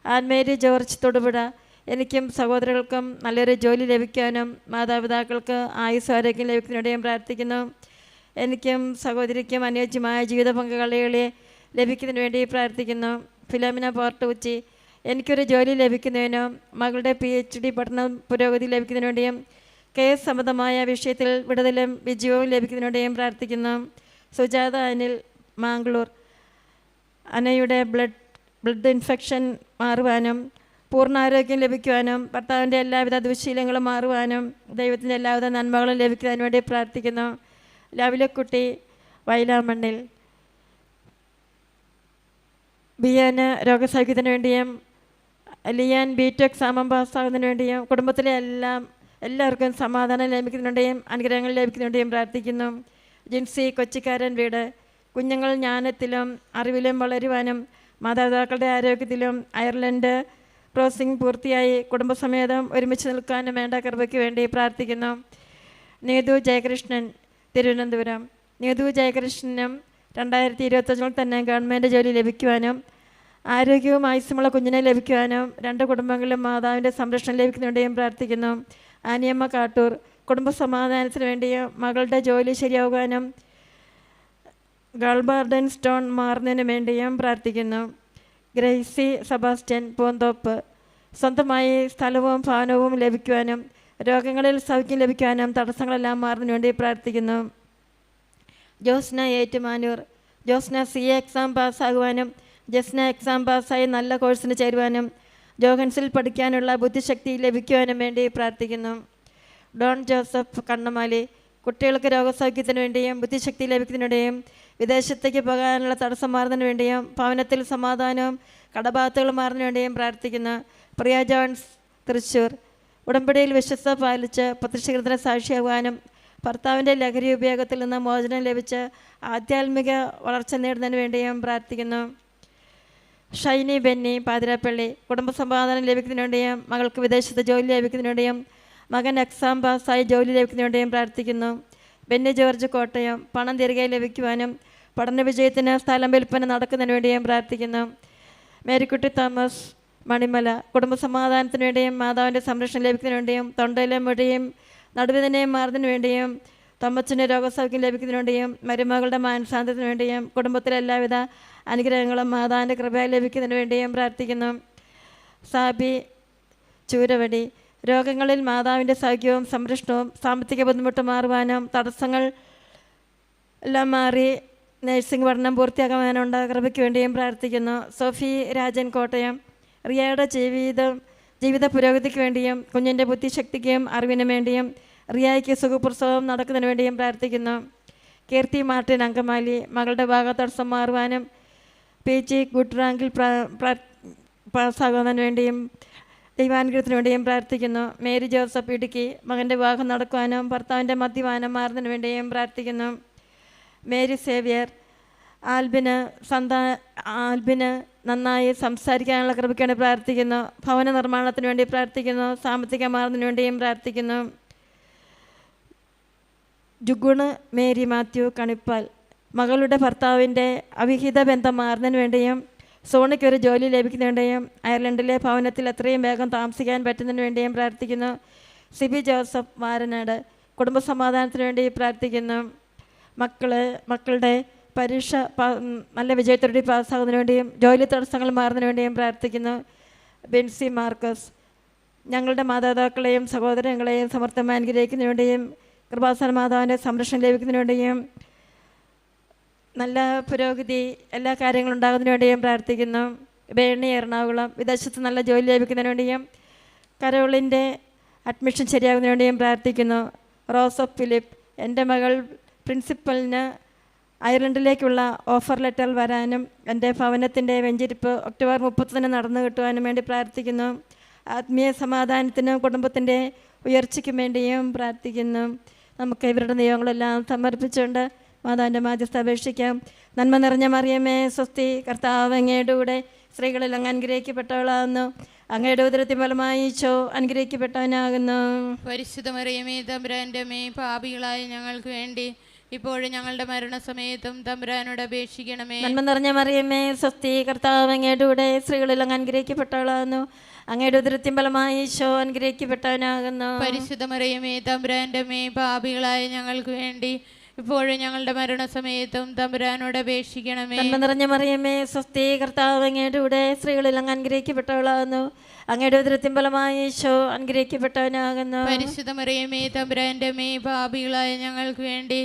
ആൻമേരി ജോർജ് തൊടുപുഴ. എനിക്കും സഹോദരങ്ങൾക്കും നല്ലൊരു ജോലി ലഭിക്കാനും മാതാപിതാക്കൾക്ക് ആയുസ് ആരോഗ്യം ലഭിക്കുന്നതിന് വേണ്ടിയും പ്രാർത്ഥിക്കുന്നു. എനിക്കും സഹോദരിക്കും അനുയോജ്യമായ ജീവിത പങ്കാളികളെ ലഭിക്കുന്നതിന് വേണ്ടി പ്രാർത്ഥിക്കുന്നു. ഫിലോമിന പോർട്ട് ഉച്ചി. എനിക്കൊരു ജോലി ലഭിക്കുന്നതിനും മകളുടെ PhD പഠനം പുരോഗതി ലഭിക്കുന്നതിന് വേണ്ടിയും കേസ് സംബന്ധമായ വിഷയത്തിൽ വിടുതലും വിജയവും ലഭിക്കുന്നതിന് വേണ്ടിയും പ്രാർത്ഥിക്കുന്നു. സുജാത അനിൽ മാംഗ്ലൂർ. അനയുടെ ബ്ലഡ് ഇൻഫെക്ഷൻ മാറുവാനും പൂർണ്ണാരോഗ്യം ലഭിക്കുവാനും ഭർത്താവിൻ്റെ എല്ലാവിധ ദുശ്ശീലങ്ങളും മാറുവാനും ദൈവത്തിൻ്റെ എല്ലാവിധ നന്മകളും ലഭിക്കുന്നതിന് വേണ്ടി പ്രാർത്ഥിക്കുന്നു. ലവിലക്കുട്ടി വയലാമണ്ണിൽ. ബിയാന് രോഗസൗഖ്യത്തിന് വേണ്ടിയും ലിയാൻ BTech എക്സാം പാസ്സാകുന്നതിന് വേണ്ടിയും കുടുംബത്തിലെ എല്ലാവർക്കും സമാധാനം ലഭിക്കുന്നതിന് വേണ്ടിയും അനുഗ്രഹങ്ങൾ ലഭിക്കുന്നതിന് വേണ്ടിയും പ്രാർത്ഥിക്കുന്നു. ജിൻസി കൊച്ചിക്കാരൻ വീട്. കുഞ്ഞുങ്ങൾ ജ്ഞാനത്തിലും അറിവിലും വളരുവാനും മാതാപിതാക്കളുടെ ആരോഗ്യത്തിലും അയർലൻഡ് ക്രോസിംഗ് പൂർത്തിയായി കുടുംബസമേതം ഒരുമിച്ച് നിൽക്കാനും വേണ്ട കൃപയ്ക്ക് വേണ്ടി പ്രാർത്ഥിക്കുന്നു. നീതു ജയകൃഷ്ണൻ തിരുവനന്തപുരം. നീതു ജയകൃഷ്ണനും 2025 തന്നെ ഗവൺമെൻറ് ജോലി ലഭിക്കുവാനും ആരോഗ്യവും ആയുസ്സുമുള്ള കുഞ്ഞിനെ ലഭിക്കുവാനും രണ്ട് കുടുംബങ്ങളിലും മാതാവിൻ്റെ സംരക്ഷണം ലഭിക്കുന്നതിനുവേണ്ടിയും പ്രാർത്ഥിക്കുന്നു. ആനിയമ്മ കാട്ടൂർ. കുടുംബസമാധാനത്തിന് വേണ്ടിയും മകളുടെ ജോലി ശരിയാകുവാനും ഗൾബാർഡൻ സ്റ്റോൺ മാറുന്നതിന് വേണ്ടിയും പ്രാർത്ഥിക്കുന്നു. ഗ്രേസി സെബാസ്റ്റ്യൻ പൂന്തോപ്പ്. സ്വന്തമായി സ്ഥലവും ഭവനവും ലഭിക്കുവാനും രോഗങ്ങളിൽ സൗഖ്യം ലഭിക്കുവാനും തടസ്സങ്ങളെല്ലാം മാറുന്നതിന് വേണ്ടി പ്രാർത്ഥിക്കുന്നു. ജോസ്ന ഏറ്റുമാനൂർ. ജോസ്ന CA എക്സാം പാസ്സാകുവാനും ജസ്ന എക്സാം പാസ്സായി നല്ല കോഴ്സിന് ചേരുവാനും ജോഹൻസിൽ പഠിക്കാനുള്ള ബുദ്ധിശക്തി ലഭിക്കുവാനും വേണ്ടി പ്രാർത്ഥിക്കുന്നു. ഡോൺ ജോസഫ് കണ്ണമാലി. കുട്ടികൾക്ക് രോഗസൗഖ്യത്തിന് വേണ്ടിയും ബുദ്ധിശക്തി ലഭിക്കുന്നതിന് വേണ്ടിയും വിദേശത്തേക്ക് പോകാനുള്ള തടസ്സം മാറുന്നതിന് വേണ്ടിയും ഭവനത്തിൽ സമാധാനവും കടബാധകളും മാറുന്നതിന് വേണ്ടിയും പ്രാർത്ഥിക്കുന്നു. പ്രിയ ജോൺസ് തൃശ്ശൂർ. ഉടമ്പടിയിൽ വിശ്വസ്ത പാലിച്ച് പ്രതിഷ്ഠിതത്തിന് സാക്ഷിയാകുവാനും ഭർത്താവിൻ്റെ ലഹരി ഉപയോഗത്തിൽ നിന്ന് മോചനം ലഭിച്ച് ആധ്യാത്മിക വളർച്ച നേടുന്നതിന് വേണ്ടിയും പ്രാർത്ഥിക്കുന്നു. ഷൈനി ബെന്നി പാതിരാപ്പള്ളി. കുടുംബസമാധാനം ലഭിക്കുന്നതിന് വേണ്ടിയും മകൾക്ക് വിദേശത്ത് ജോലി ലഭിക്കുന്നതിന് വേണ്ടിയും മകൻ എക്സാം പാസ്സായി ജോലി ലഭിക്കുന്നതിന് വേണ്ടിയും പ്രാർത്ഥിക്കുന്നു. ബെന്നി ജോർജ് കോട്ടയം. പണം തിരികെ ലഭിക്കുവാനും പഠന വിജയത്തിന് സ്ഥലം വിൽപ്പന നടക്കുന്നതിന് വേണ്ടിയും പ്രാർത്ഥിക്കുന്നു. മേരിക്കുട്ടി തോമസ് മണിമല. കുടുംബസമാധാനത്തിന് വേണ്ടിയും മാതാവിൻ്റെ സംരക്ഷണം ലഭിക്കുന്നതിന് വേണ്ടിയും തൊണ്ടയിലെ മുടിയും നടുവിനെയും മാറുന്നതിന് വേണ്ടിയും തൊമ്മച്ചന് രോഗസൗഖ്യം ലഭിക്കുന്നതിന് വേണ്ടിയും മരുമകളുടെ മാനസാന്തരത്തിന് വേണ്ടിയും കുടുംബത്തിലെ എല്ലാവിധ അനുഗ്രഹങ്ങളും മാതാവിൻ്റെ കൃപയാൽ ലഭിക്കുന്നതിന് വേണ്ടിയും പ്രാർത്ഥിക്കുന്നു. സാബി ചൂരവടി. രോഗങ്ങളിൽ മാതാവിൻ്റെ സൗഖ്യവും സംരക്ഷണവും സാമ്പത്തിക ബുദ്ധിമുട്ട് മാറുവാനും തടസ്സങ്ങൾ എല്ലാം മാറി നഴ്സിംഗ് പഠനം പൂർത്തിയാക്കാനുള്ള കൃപയ്ക്ക് വേണ്ടിയും പ്രാർത്ഥിക്കുന്നു. സോഫി രാജൻ കോട്ടയം. റിയയുടെ ജീവിത പുരോഗതിക്ക് വേണ്ടിയും കുഞ്ഞിൻ്റെ ബുദ്ധിശക്തിക്കും അറിവിനും വേണ്ടിയും റിയായ്ക്ക് സുഖപ്രസവം നടക്കുന്നതിന് വേണ്ടിയും പ്രാർത്ഥിക്കുന്നു. കീർത്തി മാർട്ടിൻ അങ്കമാലി. മകളുടെ ഭാഗതടസ്സം മാറുവാനും PG ഗുഡ് റാങ്കിൽ പാസ്സാകുന്നതിന് വേണ്ടിയും ദൈവാനുഗ്രഹത്തിന് വേണ്ടിയും പ്രാർത്ഥിക്കുന്നു. മേരി ജോസഫ് ഇടുക്കി മകൻ്റെ വിവാഹം നടക്കുവാനും ഭർത്താവിൻ്റെ മദ്യപാനം മാറുന്നതിന് വേണ്ടിയും പ്രാർത്ഥിക്കുന്നു. മേരി സേവ്യർ ആൽബിന് നന്നായി സംസാരിക്കാനുള്ള കൃപയ്ക്ക് വേണ്ടി പ്രാർത്ഥിക്കുന്നു. ഭവന നിർമ്മാണത്തിന് വേണ്ടി പ്രാർത്ഥിക്കുന്നു. സാമ്പത്തിക മാറുന്നതിന് വേണ്ടിയും പ്രാർത്ഥിക്കുന്നു. ജുഗുണ് മേരി മാത്യു കണിപ്പാൽ മകളുടെ ഭർത്താവിൻ്റെ അവിഹിത ബന്ധം മാറുന്നതിന് വേണ്ടിയും സോണിക്കൊരു ജോലി ലഭിക്കുന്നതിന് വേണ്ടിയും അയർലൻഡിലെ ഭവനത്തിൽ എത്രയും വേഗം താമസിക്കാൻ പറ്റുന്നതിന് വേണ്ടിയും പ്രാർത്ഥിക്കുന്നു. സിബി ജോസഫ് വാരനാട് കുടുംബസമാധാനത്തിന് വേണ്ടി പ്രാർത്ഥിക്കുന്നു. മക്കളുടെ പരീക്ഷ നല്ല വിജയത്തോടെ പാസ്സാകുന്നതിന് വേണ്ടിയും ജോലി തടസ്സങ്ങൾ മാറുന്നതിന് വേണ്ടിയും പ്രാർത്ഥിക്കുന്നു. ബെൻസി മാർക്കസ് ഞങ്ങളുടെ മാതാപിതാക്കളെയും സഹോദരങ്ങളെയും സമർത്ഥമായി അനുഗ്രഹിക്കുന്നതിന് വേണ്ടിയും കൃപാസന മാതാവിൻ്റെ സംരക്ഷണം ലഭിക്കുന്നതിന് വേണ്ടിയും നല്ല പുരോഗതി എല്ലാ കാര്യങ്ങളും ഉണ്ടാകുന്നതിന് വേണ്ടിയും പ്രാർത്ഥിക്കുന്നു. ബേണി എറണാകുളം വിദേശത്ത് നല്ല ജോലി ലഭിക്കുന്നതിന് വേണ്ടിയും കരോളിൻ്റെ അഡ്മിഷൻ ശരിയാകുന്നതിന് വേണ്ടിയും പ്രാർത്ഥിക്കുന്നു. റോസഫ് ഫിലിപ്പ് എൻ്റെ മകൾ പ്രിൻസിപ്പലിന് അയർലൻഡിലേക്കുള്ള ഓഫർ ലെറ്റർ വരാനും എൻ്റെ ഭവനത്തിൻ്റെ വെഞ്ചിരിപ്പ് ഒക്ടോബർ 30 നടന്നു കിട്ടുവാനും വേണ്ടി പ്രാർത്ഥിക്കുന്നു. ആത്മീയ സമാധാനത്തിനും കുടുംബത്തിൻ്റെ ഉയർച്ചയ്ക്കും വേണ്ടിയും പ്രാർത്ഥിക്കുന്നു. നമുക്ക് ഇവരുടെ നിയോഗങ്ങളെല്ലാം സമർപ്പിച്ചുകൊണ്ട് മാതാവിൻ്റെ മാധ്യസ്ഥ അപേക്ഷിക്കാം. നന്മ നിറഞ്ഞ മറിയമേ സ്വസ്തി, കർത്താവ് അങ്ങയുടെ കൂടെ സ്ത്രീകളിൽ അങ്ങ് അനുഗ്രഹിക്കപ്പെട്ടവളാകുന്നു. അങ്ങയുടെ ഉദരത്തിൻ ഫലമായി ഈശോ അനുഗ്രഹിക്കപ്പെട്ടവനാകുന്നു. പരിശുദ്ധ മറിയമേ തമ്പുരാൻ്റെ അമ്മേ, പാപികളായ ഞങ്ങൾക്ക് വേണ്ടി ഇപ്പോഴും ഞങ്ങളുടെ മരണസമയത്തും തമ്പുരാനോട് അപേക്ഷിക്കണമേ. നന്മ നിറഞ്ഞ മറിയമേ സ്വസ്തി, കർത്താവ് അങ്ങയുടെ കൂടെ സ്ത്രീകളിൽ അങ്ങ് അനുഗ്രഹിക്കപ്പെട്ടവളാകുന്നു. അങ്ങയുടെ ഉദരത്തിൻ ഫലമായി ഈശോ അനുഗ്രഹിക്കപ്പെട്ടവനാകുന്നു. പരിശുദ്ധ മറിയമേ തമ്പുരാൻ്റെ അമ്മേ, പാപികളായ ഞങ്ങൾക്ക് വേണ്ടി ഇപ്പോഴും ഞങ്ങളുടെ മരണസമയത്തും തമ്പുരാനോട് അപേക്ഷിക്കണമേ. നന്മ നിറഞ്ഞ മറിയമേ സ്വസ്തി, കർത്താവ് അങ്ങയുടെ കൂടെ സ്ത്രീകളിൽ അങ്ങ് അനുഗ്രഹിക്കപ്പെട്ടവളാകുന്നു. അങ്ങയുടെ ഉദരത്തിൻ ഫലമായി ഈശോ അനുഗ്രഹിക്കപ്പെട്ടവനാകുന്നു. പരിശുദ്ധ മറിയമേ തമ്പുരാൻ്റെ അമ്മേ, പാപികളായ ഞങ്ങൾക്ക് വേണ്ടി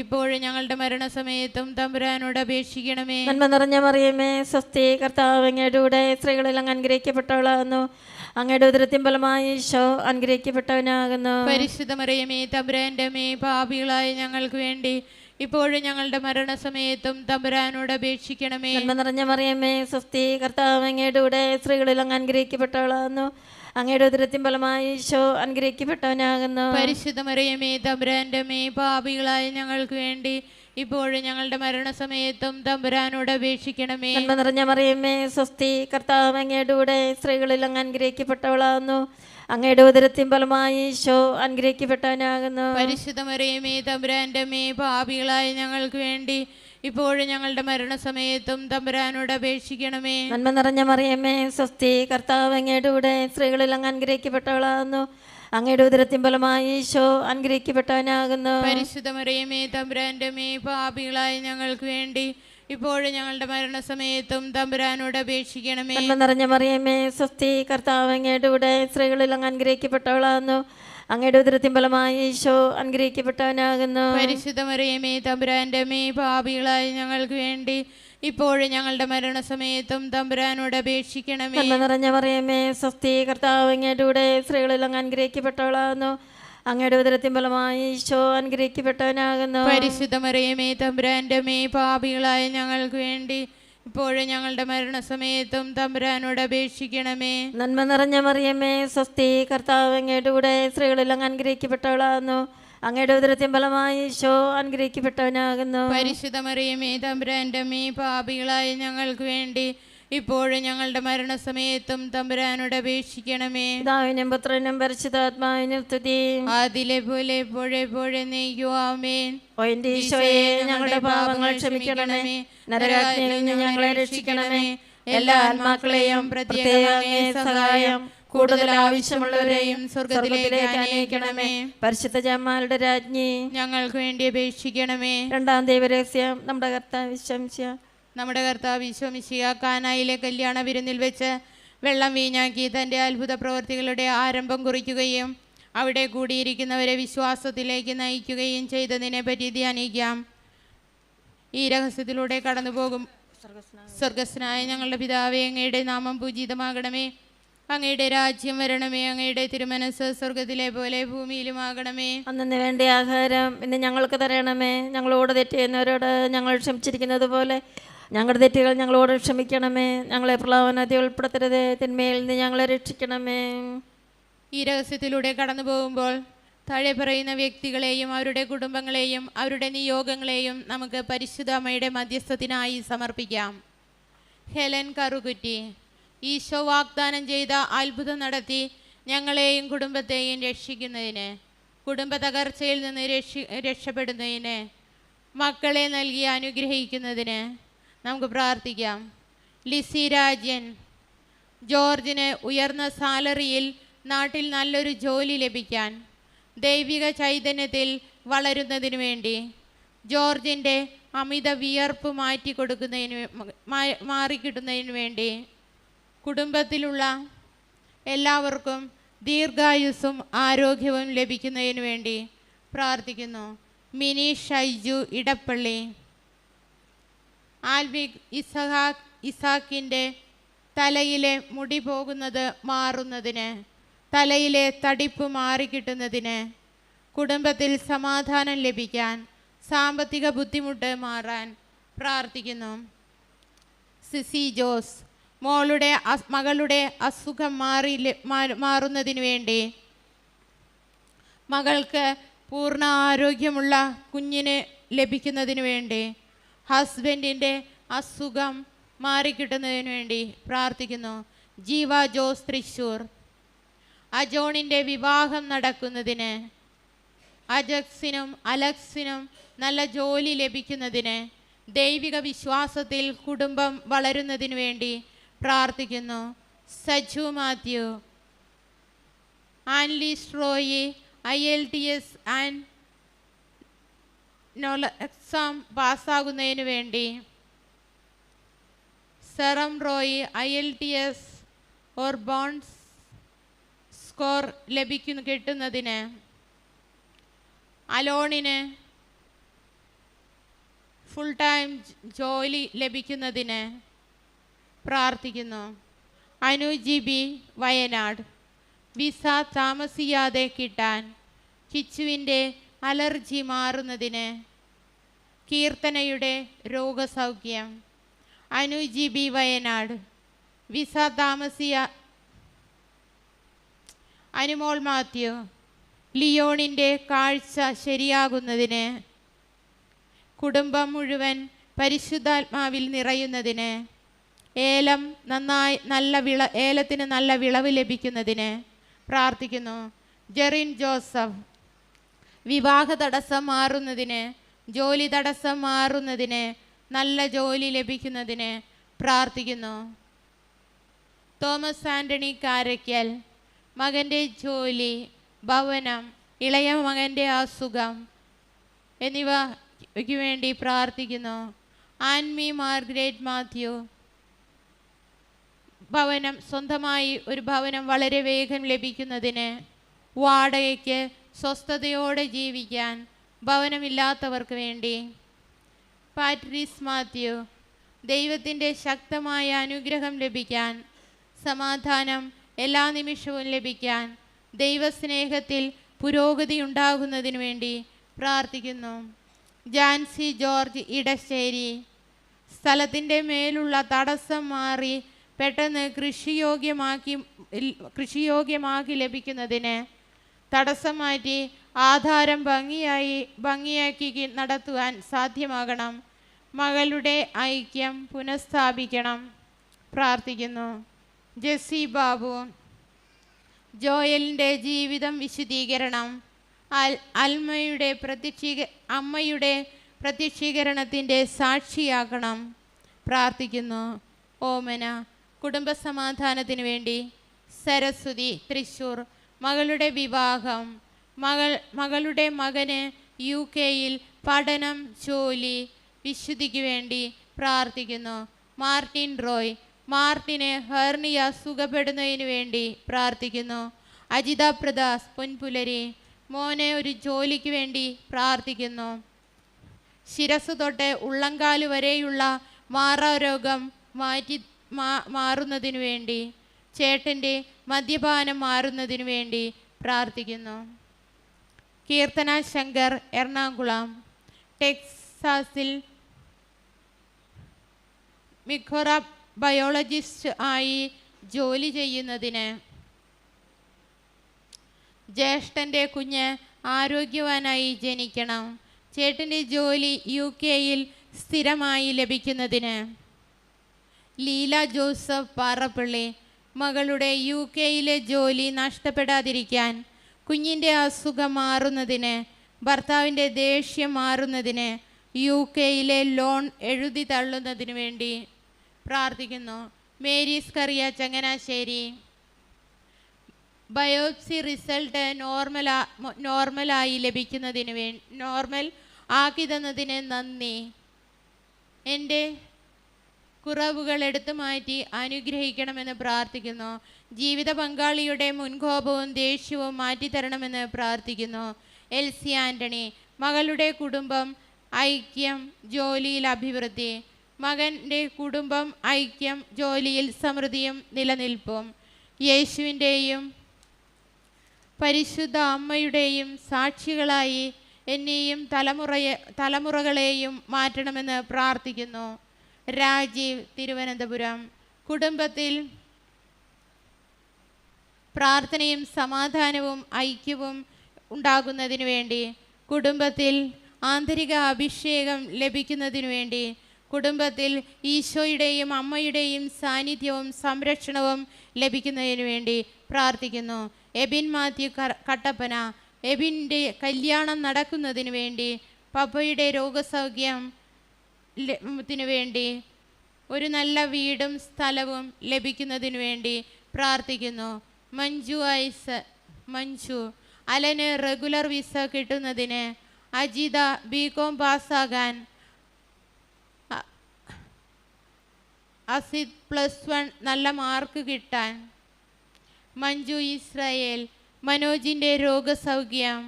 ഇപ്പോഴും ഞങ്ങളുടെ മരണസമയത്തും തമ്പുരാനോട് അപേക്ഷിക്കണമേ. നന്മ നിറഞ്ഞ മറിയമേ സ്വസ്തി, കർത്താവ് അങ്ങയുടെ കൂടെ സ്ത്രീകളിൽ അങ്ങ് അനുഗ്രഹിക്കപ്പെട്ടവളാകുന്നു. അങ്ങയുടെ ഉദരത്തിൻ ഫലമായി ഈശോ അനുഗ്രഹിക്കപ്പെട്ടവനാകുന്നു. പരിശുദ്ധ മറിയമേ തമ്പുരാൻ്റെ അമ്മേ, പാപികളായ ഞങ്ങൾക്ക് വേണ്ടി ഇപ്പോഴും ഞങ്ങളുടെ മരണസമയത്തും തമ്പുരാനോട് അപേക്ഷിക്കണമേ. നന്മ നിറഞ്ഞ മറിയമേ സ്വസ്തി, കർത്താവ് അങ്ങയുടെ കൂടെ സ്ത്രീകളിൽ അങ്ങ് അനുഗ്രഹിക്കപ്പെട്ടവളാകുന്നു. അങ്ങയുടെ ഉദരത്തിൻ ഫലമായി ഈശോ അനുഗ്രഹിക്കപ്പെട്ടവനാകുന്നു. പരിശുദ്ധ മറിയമേ തമ്പുരാൻ്റെ അമ്മേ, പാപികളായ ഞങ്ങൾക്ക് വേണ്ടി ഇപ്പോഴും ഞങ്ങളുടെ മരണസമയത്തും തമ്പുരാനോട് അപേക്ഷിക്കണമേ. നന്മ നിറഞ്ഞ മറിയമേ സ്വസ്തി, കർത്താവ് അങ്ങയുടെ കൂടെ സ്ത്രീകളിൽ അങ്ങ് അനുഗ്രഹിക്കപ്പെട്ടവളാകുന്നു. അങ്ങയുടെ ഉദരത്തിൻ ഫലമായി ഈശോ അനുഗ്രഹിക്കപ്പെട്ടവനാകുന്നു. പരിശുദ്ധ മറിയമേ തമ്പുരാൻ്റെ അമ്മേ, പാപികളായ ഞങ്ങൾക്ക് വേണ്ടി ഇപ്പോഴും ഞങ്ങളുടെ മരണസമയത്തും തമ്പുരാനോട് അപേക്ഷിക്കണമേ. നന്മ നിറഞ്ഞ മറിയമേ സ്വസ്തി, കർത്താവ് അങ്ങയുടെ കൂടെ സ്ത്രീകളിൽ അങ്ങ് അനുഗ്രഹിക്കപ്പെട്ടവളാകുന്നു. അങ്ങയുടെ ഉദരത്തിൻ ഫലമായി ഈശോ അനുഗ്രഹിക്കപ്പെട്ടവനാകുന്നു. പരിശുദ്ധ മറിയമേ തമ്പുരാൻ്റെ അമ്മേ, പാപികളായ ഞങ്ങൾക്ക് വേണ്ടി ഇപ്പോഴും ഞങ്ങളുടെ മരണസമയത്തും തമ്പുരാനോട് അപേക്ഷിക്കണമേ. നന്മ നിറഞ്ഞ മറിയമേ സ്വസ്തി, കർത്താവ് അങ്ങയുടെ കൂടെ സ്ത്രീകളിൽ അങ്ങ് അനുഗ്രഹിക്കപ്പെട്ടവളാകുന്നു. അങ്ങയുടെ ഉദരത്തിൻ ഫലമായി ഈശോ അനുഗ്രഹിക്കപ്പെട്ടവനാകുന്നു. പരിശുദ്ധ മറിയമേ തമ്പുരാൻ്റെ അമ്മേ, പാപികളായ ഞങ്ങൾക്ക് വേണ്ടി ഇപ്പോഴും ഞങ്ങളുടെ മരണസമയത്തും തമ്പുരാനോട് അപേക്ഷിക്കണമേ. നന്മ നിറഞ്ഞ മറിയമേ സ്വസ്തി, കർത്താവ് അങ്ങയുടെ കൂടെ സ്ത്രീകളിൽ അങ്ങ് അനുഗ്രഹിക്കപ്പെട്ടവളാകുന്നു. അങ്ങയുടെ ഉദരത്തിൻ ഫലമായി ഈശോ അനുഗ്രഹിക്കപ്പെട്ടവനാകുന്നു. പരിശുദ്ധ മറിയമേ തമ്പുരാൻ്റെ അമ്മേ, പാപികളായ ഞങ്ങൾക്ക് വേണ്ടി ഇപ്പോഴും ഞങ്ങളുടെ മരണസമയത്തും തമ്പുരാനോട് അപേക്ഷിക്കണമേ. നന്മ നിറഞ്ഞ മറിയമേ സ്വസ്തി, കർത്താവ് അങ്ങയുടെ കൂടെ സ്ത്രീകളിൽ അങ്ങ് അനുഗ്രഹിക്കപ്പെട്ടവളാകുന്നു. അങ്ങയുടെ ഉദരത്തിൻ ഫലമായി ഈശോ അനുഗ്രഹിക്കപ്പെട്ടവനാകുന്നു. പരിശുദ്ധ മറിയമേ തമ്പുരാൻ്റെ അമ്മേ, പാപികളായ ഞങ്ങൾക്ക് വേണ്ടി ഇപ്പോഴും ഞങ്ങളുടെ മരണസമയത്തും തമ്പുരാനോട് അപേക്ഷിക്കണമേ. പിതാവിനും പുത്രനും പരിശുദ്ധാത്മാവിനും സ്തുതി. ആദിലെ പോലെ എപ്പോഴെപ്പോഴും ആമേൻ. ഓ എൻ്റെ ഈശോയെ, ഞങ്ങളുടെ പാപങ്ങൾ ക്ഷമിക്കണമേ. നരകാഗ്നിയിൽ നിന്ന് ഞങ്ങളെ രക്ഷിക്കണമേ. എല്ലാ ആത്മാക്കളെയും പ്രത്യേകം അങ്ങേ സഹായം കൂടുതൽ ആവശ്യമുള്ളവരെയും സ്വർഗത്തിലേക്ക് അനയിക്കണമേ. പരിശുദ്ധ ജമാലുടെ രാജ്ഞി, ഞങ്ങൾക്ക് വേണ്ടി അപേക്ഷിക്കണമേ. രണ്ടാം ദൈവരഹസ്യം നമ്മുടെ കർത്താവ് വിശ്വസിച്ച നമ്മുടെ കർത്താവ് ഈശോ മിശിഹാ കാനായിലെ കല്യാണ വിരുന്നിൽ വെച്ച് വെള്ളം വീഞ്ഞാക്കി തൻ്റെ അത്ഭുത പ്രവൃത്തികളുടെ ആരംഭം കുറിക്കുകയും അവിടെ കൂടിയിരിക്കുന്നവരെ വിശ്വാസത്തിലേക്ക് നയിക്കുകയും ചെയ്തതിനെ പറ്റി ധ്യാനിക്കാം. ഈ രഹസ്യത്തിലൂടെ കടന്നുപോകും. സ്വർഗസ്നായ ഞങ്ങളുടെ പിതാവേ, അങ്ങയുടെ നാമം പൂജിതമാകണമേ. അങ്ങയുടെ രാജ്യം വരണമേ. അങ്ങയുടെ തിരുമനസ് സ്വർഗത്തിലെ പോലെ ഭൂമിയിലുമാകണമേ. അന്നു വേണ്ട ആഹാരം ഇന്ന് ഞങ്ങൾക്ക് തരണമേ. ഞങ്ങളോട് തെറ്റ് ചെയ്യുന്നവരോട് ഞങ്ങൾ ക്ഷമിച്ചിരിക്കുന്നത് പോലെ ഞങ്ങളുടെ തെറ്റുകൾ ഞങ്ങളോട് ക്ഷമിക്കണമേ. ഞങ്ങളെ പ്രലോഭനത്തിൽ ഉൾപ്പെടുത്തരുതേ, തിന്മയിൽ നിന്ന് ഞങ്ങളെ രക്ഷിക്കണമേ. ഈ രഹസ്യത്തിലൂടെ കടന്നു പോകുമ്പോൾ താഴെ പറയുന്ന വ്യക്തികളെയും അവരുടെ കുടുംബങ്ങളെയും അവരുടെ നിയോഗങ്ങളെയും നമുക്ക് പരിശുദ്ധ അമ്മയുടെ മധ്യസ്ഥത്തിനായി സമർപ്പിക്കാം. ഹെലൻ കറുകുറ്റി, ഈശോ വാഗ്ദാനം ചെയ്ത അത്ഭുതം നടത്തി ഞങ്ങളെയും കുടുംബത്തെയും രക്ഷിക്കുന്നതിന്, കുടുംബ തകർച്ചയിൽ നിന്ന് രക്ഷപ്പെടുന്നതിന്, മക്കളെ നൽകി അനുഗ്രഹിക്കുന്നതിന് നമുക്ക് പ്രാർത്ഥിക്കാം. ലിസി രാജൻ, ജോർജിന് ഉയർന്ന സാലറിയിൽ നാട്ടിൽ നല്ലൊരു ജോലി ലഭിക്കാൻ, ദൈവിക ചൈതന്യത്തിൽ വളരുന്നതിനു വേണ്ടി, ജോർജിൻ്റെ അമിത വിയർപ്പ് മാറിക്കിട്ടുന്നതിന് വേണ്ടി, കുടുംബത്തിലുള്ള എല്ലാവർക്കും ദീർഘായുസ്സും ആരോഗ്യവും ലഭിക്കുന്നതിന് വേണ്ടി പ്രാർത്ഥിക്കുന്നു. മിനി ഷൈജു ഇടപ്പള്ളി, ആൽവിക് ഇസാക്കിൻ്റെ തലയിലെ മുടി പോകുന്നത് മാറുന്നതിന്, തലയിലെ തടിപ്പ് മാറിക്കിട്ടുന്നതിന്, കുടുംബത്തിൽ സമാധാനം ലഭിക്കാൻ, സാമ്പത്തിക ബുദ്ധിമുട്ട് മാറാൻ പ്രാർത്ഥിക്കുന്നു. സിസി ജോസ്, മകളുടെ അസുഖം മാറുന്നതിന് വേണ്ടി, മകൾക്ക് പൂർണ്ണ ആരോഗ്യമുള്ള കുഞ്ഞിന് ലഭിക്കുന്നതിന് വേണ്ടി, ഹസ്ബൻഡിൻ്റെ അസുഖം മാറിക്കിട്ടുന്നതിന് വേണ്ടി പ്രാർത്ഥിക്കുന്നു. ജീവ ജോസ് തൃശ്ശൂർ, അജോണിൻ്റെ വിവാഹം നടക്കുന്നതിന്, അലക്സിനും നല്ല ജോലി ലഭിക്കുന്നതിന്, ദൈവിക വിശ്വാസത്തിൽ കുടുംബം വളരുന്നതിന് വേണ്ടി പ്രാർത്ഥിക്കുന്നു. Saju Mathew, Anlees Roy IELTS and exam പാസ്സാകുന്നതിന് വേണ്ടി, സെറം റോയി IELTS ഓർ ബോൺസ് സ്കോർ കിട്ടുന്നതിന്, അലോണിന് ഫുൾ ടൈം ജോലി ലഭിക്കുന്നതിന് പ്രാർത്ഥിക്കുന്നു. അനു GB വയനാട്, വിസ താമസിയാതെ കിട്ടാൻ, കിച്ചുവിൻ്റെ അലർജി മാറുന്നതിന്, കീർത്തനയുടെ രോഗസൗഖ്യം. അനു GB വയനാട്, വിസ അനുമോൾ മാത്യു, ലിയോണിൻ്റെ കാഴ്ച ശരിയാകുന്നതിന്, കുടുംബം മുഴുവൻ പരിശുദ്ധാത്മാവിൽ നിറയുന്നതിന്, ഏലത്തിന് നല്ല വിളവ് ലഭിക്കുന്നതിന് പ്രാർത്ഥിക്കുന്നു. ജെറിൻ ജോസഫ്, വിവാഹ തടസ്സം മാറുന്നതിന്, ജോലി തടസ്സം മാറുന്നതിന്, നല്ല ജോലി ലഭിക്കുന്നതിന് പ്രാർത്ഥിക്കുന്നു. തോമസ് ആൻ്റണി കാരയ്ക്കൽ, മകൻ്റെ ജോലി, ഭവനം, ഇളയ മകൻ്റെ അസുഖം എന്നിവയ്ക്ക് വേണ്ടി പ്രാർത്ഥിക്കുന്നു. ആൻമി മാർഗ്രേറ്റ് മാത്യു, സ്വന്തമായി ഒരു ഭവനം വളരെ വേഗം ലഭിക്കുന്നതിന്, വാടകയ്ക്ക് സ്വസ്ഥതയോടെ ജീവിക്കാൻ ഭവനമില്ലാത്തവർക്ക് വേണ്ടി. പാട്രീസ് മാത്യു, ദൈവത്തിൻ്റെ ശക്തമായ അനുഗ്രഹം ലഭിക്കാൻ, സമാധാനം എല്ലാ നിമിഷവും ലഭിക്കാൻ, ദൈവസ്നേഹത്തിൽ പുരോഗതി ഉണ്ടാകുന്നതിന് വേണ്ടി പ്രാർത്ഥിക്കുന്നു. ജാൻസി ജോർജ് ഇടശ്ശേരി, സ്ഥലത്തിൻ്റെ മേലുള്ള തടസ്സം മാറി പെട്ടെന്ന് കൃഷിയോഗ്യമാക്കി ലഭിക്കുന്നതിന്, തടസ്സം മാറ്റി ആധാരം ഭംഗിയാക്കി നടത്തുവാൻ സാധ്യമാകണം. മകളുടെ ഐക്യം പുനഃസ്ഥാപിക്കണം പ്രാർത്ഥിക്കുന്നു. ജെസ്സി ബാബു, ജോയലിൻ്റെ ജീവിതം വിശുദ്ധീകരണം, അമ്മയുടെ പ്രത്യക്ഷീകരണത്തിൻ്റെ സാക്ഷിയാക്കണം പ്രാർത്ഥിക്കുന്നു. ഓമന, കുടുംബസമാധാനത്തിന് വേണ്ടി. സരസ്വതി തൃശ്ശൂർ, മകളുടെ വിവാഹം, മകളുടെ മകന് UK-യിൽ പഠനം, ജോലി, വിശുദ്ധിക്ക് വേണ്ടി പ്രാർത്ഥിക്കുന്നു. മാർട്ടിൻ റോയ്, മാർട്ടിന് ഹെർണിയ സുഖപ്പെടുന്നതിന് വേണ്ടി പ്രാർത്ഥിക്കുന്നു. അജിത പ്രദാസ് പൊൻപുലരി, മോനെ ഒരു ജോലിക്ക് വേണ്ടി പ്രാർത്ഥിക്കുന്നു. ശിരസ് തൊട്ട് ഉള്ളങ്കാല് വരെയുള്ള മാറാരോഗം മാറുന്നതിനു വേണ്ടി, ചേട്ടൻ്റെ മദ്യപാനം മാറുന്നതിനു വേണ്ടി പ്രാർത്ഥിക്കുന്നു. കീർത്തന ശങ്കർ എറണാകുളം, ടെക്സാസിൽ ബയോളജിസ്റ്റ് ആയി ജോലി ചെയ്യുന്നതിന്. ജ്യേഷ്ഠൻ്റെ കുഞ്ഞ് ആരോഗ്യവാനായി ജനിക്കണം. ചേട്ടൻ്റെ ജോലി UK-യിൽ സ്ഥിരമായി ലഭിക്കുന്നതിന്. ലീല ജോസഫ് പാറപ്പള്ളി മകളുടെ UK-യിലെ ജോലി നഷ്ടപ്പെടാതിരിക്കാൻ, കുഞ്ഞിൻ്റെ അസുഖം മാറുന്നതിന്, ഭർത്താവിൻ്റെ ദേഷ്യം മാറുന്നതിന്, UK-യിലെ ലോൺ എഴുതി തള്ളുന്നതിന് വേണ്ടി പ്രാർത്ഥിക്കുന്നു. മേരീസ് കറിയ ചങ്ങനാശ്ശേരി ബയോപ്സി റിസൾട്ട് നോർമലായി ലഭിക്കുന്നതിന് നോർമൽ ആക്കി തന്നതിന് നന്ദി. എൻ്റെ കുറവുകൾ എടുത്തു മാറ്റി അനുഗ്രഹിക്കണമെന്ന് പ്രാർത്ഥിക്കുന്നു. ജീവിത പങ്കാളിയുടെ മുൻകോപവും ദേഷ്യവും മാറ്റിത്തരണമെന്ന് പ്രാർത്ഥിക്കുന്നു. എൽസി ആൻ്റണി മകളുടെ കുടുംബം ഐക്യം, ജോലിയിൽ അഭിവൃദ്ധി. മകൻ്റെ കുടുംബം ഐക്യം, ജോലിയിൽ സമൃദ്ധിയും നിലനിൽപ്പും. യേശുവിൻ്റെയും പരിശുദ്ധ അമ്മയുടെയും സാക്ഷികളായി എന്നെയും തലമുറകളെയും മാറ്റണമെന്ന് പ്രാർത്ഥിക്കുന്നു. രാജീവ് തിരുവനന്തപുരം കുടുംബത്തിൽ പ്രാർത്ഥനയും സമാധാനവും ഐക്യവും ഉണ്ടാകുന്നതിനു വേണ്ടി, കുടുംബത്തിൽ ആന്തരിക അഭിഷേകം ലഭിക്കുന്നതിനു വേണ്ടി, കുടുംബത്തിൽ ഈശോയുടെയും അമ്മയുടെയും സാന്നിധ്യവും സംരക്ഷണവും ലഭിക്കുന്നതിന് വേണ്ടി പ്രാർത്ഥിക്കുന്നു. എബിൻ മാത്യു കട്ടപ്പന എബിൻ്റെ കല്യാണം നടക്കുന്നതിന് വേണ്ടി, പപ്പയുടെ രോഗസൗഖ്യത്തിനു വേണ്ടി, ഒരു നല്ല വീടും സ്ഥലവും ലഭിക്കുന്നതിന് വേണ്ടി പ്രാർത്ഥിക്കുന്നു. മഞ്ജു അലന് റെഗുലർ വിസ കിട്ടുന്നതിന്, അജിത BCom പാസ്സാകാൻ, അസിദ് +1 നല്ല മാർക്ക് കിട്ടാൻ. മഞ്ജു ഇസ്രായേൽ മനോജിൻ്റെ രോഗസൗഖ്യം,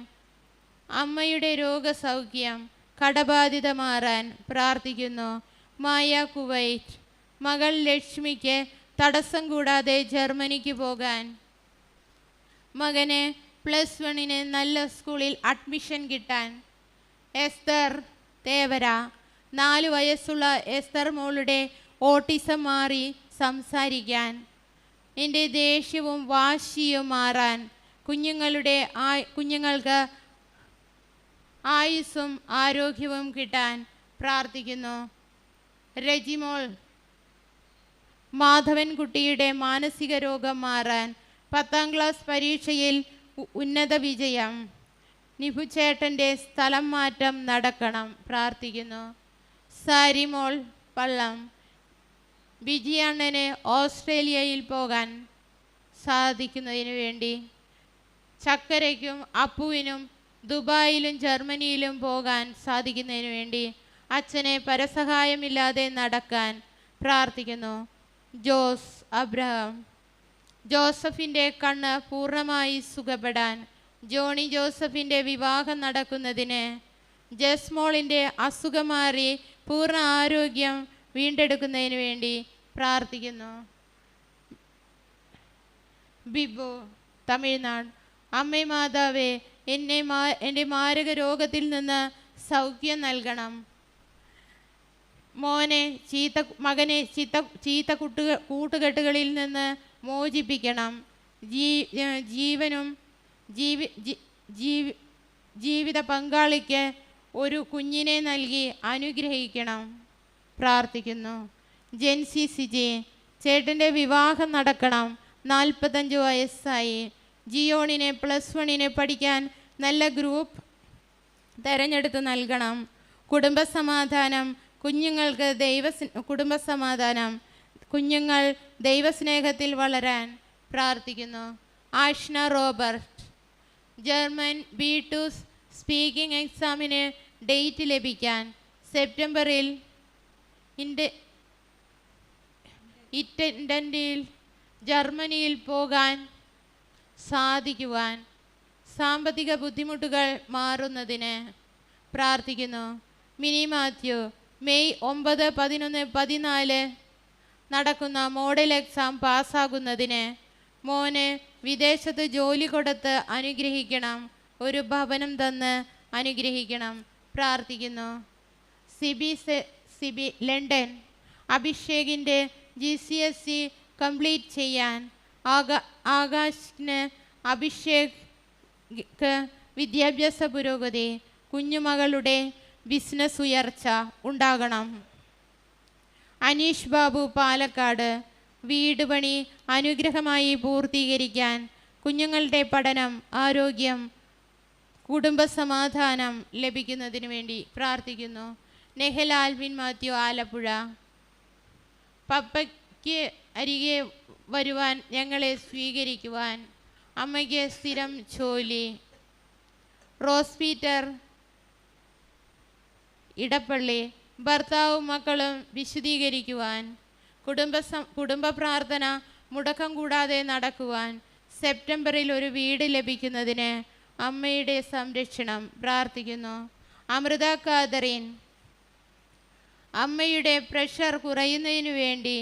അമ്മയുടെ രോഗസൗഖ്യം, കടബാധ്യത മാറാൻ പ്രാർത്ഥിക്കുന്നു. മായ കുവൈറ്റ് മകൾ ലക്ഷ്മിക്ക് തടസ്സം കൂടാതെ ജർമ്മനിക്ക് പോകാൻ, മകന് +1 നല്ല സ്കൂളിൽ അഡ്മിഷൻ കിട്ടാൻ. എസ്തർ തേവര 4 വയസ്സുള്ള എസ്തർ മോളുടെ ഓട്ടിസം മാറി സംസാരിക്കാൻ, എൻ്റെ ദേഷ്യവും വാശിയും മാറാൻ, കുഞ്ഞുങ്ങൾക്ക് ആയുസ്സും ആരോഗ്യവും കിട്ടാൻ പ്രാർത്ഥിക്കുന്നു. രജിമോൾ മാധവൻകുട്ടിയുടെ മാനസിക രോഗം മാറാൻ, 10ാം ക്ലാസ് പരീക്ഷയിൽ ഉന്നത വിജയം. നിപുചേട്ടൻ്റെ സ്ഥലം മാറ്റം നടക്കണം പ്രാർത്ഥിക്കുന്നു. സാരിമോൾ പള്ളം ബിജിയണ്ണന് ഓസ്ട്രേലിയയിൽ പോകാൻ സാധിക്കുന്നതിന് വേണ്ടി, ചക്കരയ്ക്കും അപ്പുവിനും ദുബായിലും ജർമ്മനിയിലും പോകാൻ സാധിക്കുന്നതിന് വേണ്ടി, അച്ഛനെ പരസഹായമില്ലാതെ നടക്കാൻ പ്രാർത്ഥിക്കുന്നു. ജോസ് അബ്രഹാം ജോസഫിൻ്റെ കണ്ണ് പൂർണ്ണമായി സുഖപ്പെടാൻ, ജോണി ജോസഫിൻ്റെ വിവാഹം നടക്കുന്നതിന്, ജസ്മോളിൻ്റെ അസുഖം മാറി പൂർണ്ണ ആരോഗ്യം വീണ്ടെടുക്കുന്നതിന് വേണ്ടി പ്രാർത്ഥിക്കുന്നു. ബിബു തമിഴ്നാട് അമ്മേ മാതാവേ, എൻ്റെ മാരക രോഗത്തിൽ നിന്ന് സൗഖ്യം നൽകണം. മകനെ ചീത്ത കൂട്ടുകെട്ടുകളിൽ നിന്ന് മോചിപ്പിക്കണം. ജീവിത പങ്കാളിക്ക് ഒരു കുഞ്ഞിനെ നൽകി അനുഗ്രഹിക്കണം പ്രാർത്ഥിക്കുന്നു. ജെൻസി സിജി ചേട്ടൻ്റെ വിവാഹം നടക്കണം. 45 വയസ്സായി. ജിയോണിനെ +1 പഠിക്കാൻ നല്ല ഗ്രൂപ്പ് തിരഞ്ഞെടുത്ത് നൽകണം. കുടുംബസമാധാനം കുഞ്ഞുങ്ങൾ ദൈവസ്നേഹത്തിൽ വളരാൻ പ്രാർത്ഥിക്കുന്നു. Ashna Robert German B2 speaking എക്സാമിന് ഡേറ്റ് ലഭിക്കാൻ, സെപ്റ്റംബറിൽ ഇറ്റൻഡൻറ്റിൽ ജർമ്മനിയിൽ പോകാൻ സാധിക്കുവാൻ, സാമ്പത്തിക ബുദ്ധിമുട്ടുകൾ മാറുന്നതിന് പ്രാർത്ഥിക്കുന്നു. മിനി മാത്യു മെയ് 9, 11, 14 നടക്കുന്ന മോഡൽ എക്സാം പാസ്സാകുന്നതിന്, മോന് വിദേശത്ത് ജോലി കൊടുത്ത് അനുഗ്രഹിക്കണം. ഒരു ഭവനം തന്ന് അനുഗ്രഹിക്കണം പ്രാർത്ഥിക്കുന്നു. സിബി ലണ്ടൻ അഭിഷേകിൻ്റെ GCSE കംപ്ലീറ്റ് ചെയ്യാൻ, ആകാശിന് അഭിഷേക് വിദ്യാഭ്യാസ പുരോഗതി, കുഞ്ഞുമകളുടെ ബിസിനസ് ഉയർച്ച ഉണ്ടാകണം. അനീഷ് ബാബു പാലക്കാട് വീട് പണി അനുഗ്രഹമായി പൂർത്തീകരിക്കാൻ, കുഞ്ഞുങ്ങളുടെ പഠനം, ആരോഗ്യം, കുടുംബസമാധാനം ലഭിക്കുന്നതിന് വേണ്ടി പ്രാർത്ഥിക്കുന്നു. നെഹൽ ആൽവിൻ മാത്യു ആലപ്പുഴ പപ്പയ്ക്ക് അരികെ വരുവാൻ ഞങ്ങളെ സ്വീകരിക്കുവാൻ, അമ്മയ്ക്ക് സ്ഥിരം ജോലി. റോസ് പീറ്റർ ഇടപ്പള്ളി ഭർത്താവും മക്കളും വിശദീകരിക്കുവാൻ, കുടുംബ പ്രാർത്ഥന മുടക്കം കൂടാതെ നടക്കുവാൻ, സെപ്റ്റംബറിൽ ഒരു വീട് ലഭിക്കുന്നതിന് അമ്മയുടെ സംരക്ഷണം പ്രാർത്ഥിക്കുന്നു. അമൃത കാതറിൻ അമ്മയുടെ പ്രഷർ കുറയുന്നതിനു വേണ്ടി,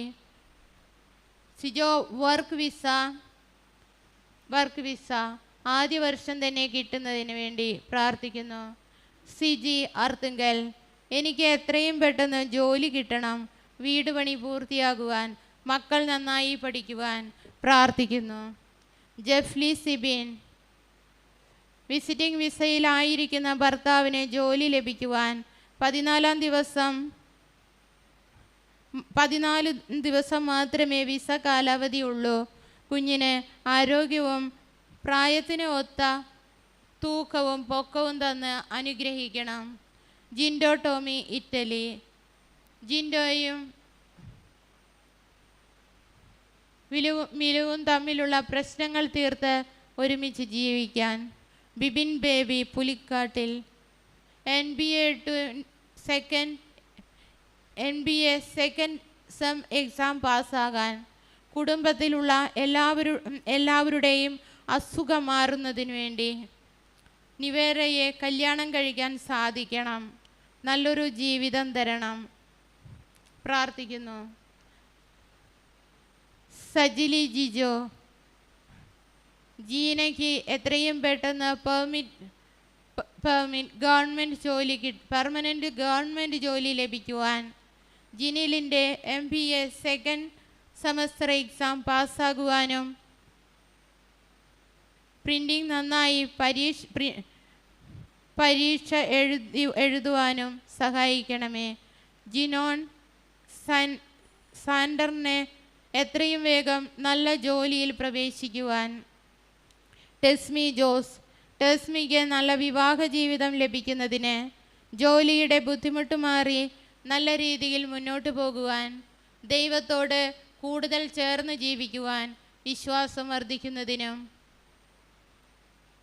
സിജോ വർക്ക് വിസ ആദ്യ വർഷം തന്നെ കിട്ടുന്നതിന് വേണ്ടി പ്രാർത്ഥിക്കുന്നു. സിജി അർത്തുങ്കൽ എനിക്ക് എത്രയും പെട്ടെന്ന് ജോലി കിട്ടണം, വീട് പണി പൂർത്തിയാകുവാൻ, മക്കൾ നന്നായി പഠിക്കുവാൻ പ്രാർത്ഥിക്കുന്നു. ജെഫ്ലി സിബിൻ വിസിറ്റിംഗ് വിസയിലായിരിക്കുന്ന ഭർത്താവിന് ജോലി ലഭിക്കുവാൻ 14 ദിവസം മാത്രമേ വിസ കാലാവധി ഉള്ളൂ. കുഞ്ഞിന് ആരോഗ്യവും പ്രായത്തിന് ഒത്ത തൂക്കവും പൊക്കവും തന്ന് അനുഗ്രഹിക്കണം. ജിൻഡോ ടോമി ഇറ്റലി ജിൻഡോയും മിലുവും തമ്മിലുള്ള പ്രശ്നങ്ങൾ തീർത്ത് ഒരുമിച്ച് ജീവിക്കാൻ. Bibin baby Pulikkattil NBA second sem exam പാസ്സാകാൻ, കുടുംബത്തിലുള്ള എല്ലാവരുടെയും അസുഖം മാറുന്നതിനു വേണ്ടി, നിവേരയെ കല്യാണം കഴിക്കാൻ സാധിക്കണം, നല്ലൊരു ജീവിതം തരണം പ്രാർത്ഥിക്കുന്നു. സജിലി ജിജോ ജീനയ്ക്ക് എത്രയും പെട്ടെന്ന് പെർമനൻറ്റ് ഗവൺമെൻറ് ജോലി ലഭിക്കുവാൻ, ജിനിലിൻ്റെ MBA സെക്കൻഡ് സെമസ്റ്റർ എക്സാം പാസ്സാകുവാനും, പ്രിൻറ്റിംഗ് നന്നായി പരീക്ഷ എഴുതുവാനും സഹായിക്കണമേ. ജിനോൺ സാൻഡറിനെ എത്രയും വേഗം നല്ല ജോലിയിൽ പ്രവേശിക്കുവാൻ. ടെസ്മിക്ക് നല്ല വിവാഹ ജീവിതം ലഭിക്കുന്നതിന്, ജോലിയുടെ ബുദ്ധിമുട്ട് മാറി നല്ല രീതിയിൽ മുന്നോട്ട് പോകുവാൻ, ദൈവത്തോട് കൂടുതൽ ചേർന്ന് ജീവിക്കുവാൻ വിശ്വാസം വർദ്ധിക്കുന്നതിനും.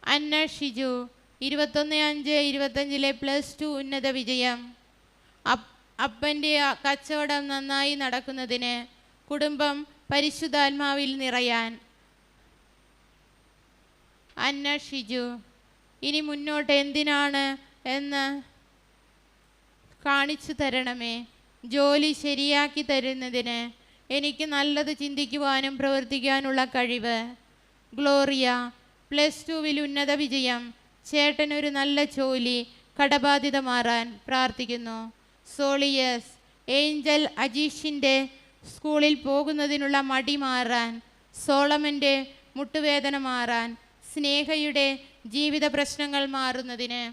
അന്ന ഷിജു 21/5/25 +2 ഉന്നത വിജയം, അപ്പൻ്റെ കച്ചവടം നന്നായി നടക്കുന്നതിന്, കുടുംബം പരിശുദ്ധാത്മാവിൽ നിറയാൻ. അന്ന ഷിജു ഇനി മുന്നോട്ട് എന്തിനാണ് എന്ന് കാണിച്ചു തരണമേ. ജോലി ശരിയാക്കി തരുന്നതിന്, എനിക്ക് നല്ലത് ചിന്തിക്കുവാനും പ്രവർത്തിക്കാനുള്ള കഴിവ്. ഗ്ലോറിയ +2 ഉന്നത വിജയം, ചേട്ടനൊരു നല്ല ജോലി, കടബാധ്യത മാറാൻ പ്രാർത്ഥിക്കുന്നു. സോളിയസ് ഏഞ്ചൽ അജീഷിൻ്റെ സ്കൂളിൽ പോകുന്നതിനുള്ള മടി മാറാൻ, സോളമൻ്റെ മുട്ടുവേദന മാറാൻ, സ്നേഹയുടെ ജീവിത പ്രശ്നങ്ങൾ മാറുന്നതിന്.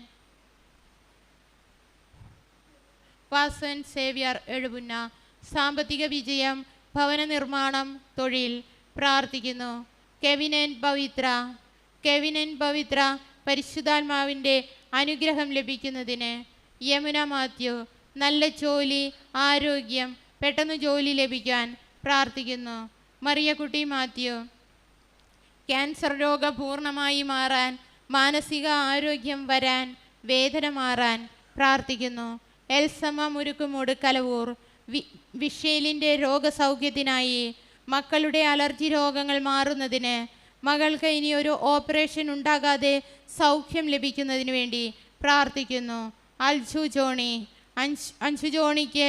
വാസൻ സേവ്യർ എഴുപുന്ന സാമ്പത്തിക വിജയം, ഭവന നിർമ്മാണം, തൊഴിൽ പ്രാർത്ഥിക്കുന്നു. കെവിൻ പവിത്ര പരിശുദ്ധാത്മാവിൻ്റെ അനുഗ്രഹം ലഭിക്കുന്നതിന്. യമുന മാത്യു നല്ല ജോലി, ആരോഗ്യം, പെട്ടെന്ന് ജോലി ലഭിക്കാൻ പ്രാർത്ഥിക്കുന്നു. മറിയക്കുട്ടി മാത്യു ക്യാൻസർ രോഗം പൂർണ്ണമായി മാറാൻ, മാനസിക ആരോഗ്യം വരാൻ, വേദന മാറാൻ പ്രാർത്ഥിക്കുന്നു. എൽസമ്മ മുരുക്കുമൂട് കലവൂർ വിഷേലിൻ്റെ രോഗസൗഖ്യത്തിനായി, മക്കളുടെ അലർജി രോഗങ്ങൾ മാറുന്നതിന്, മകൾക്ക് ഇനിയൊരു ഓപ്പറേഷൻ ഉണ്ടാകാതെ സൗഖ്യം ലഭിക്കുന്നതിന് വേണ്ടി പ്രാർത്ഥിക്കുന്നു. അഞ്ചു ജോണിക്ക്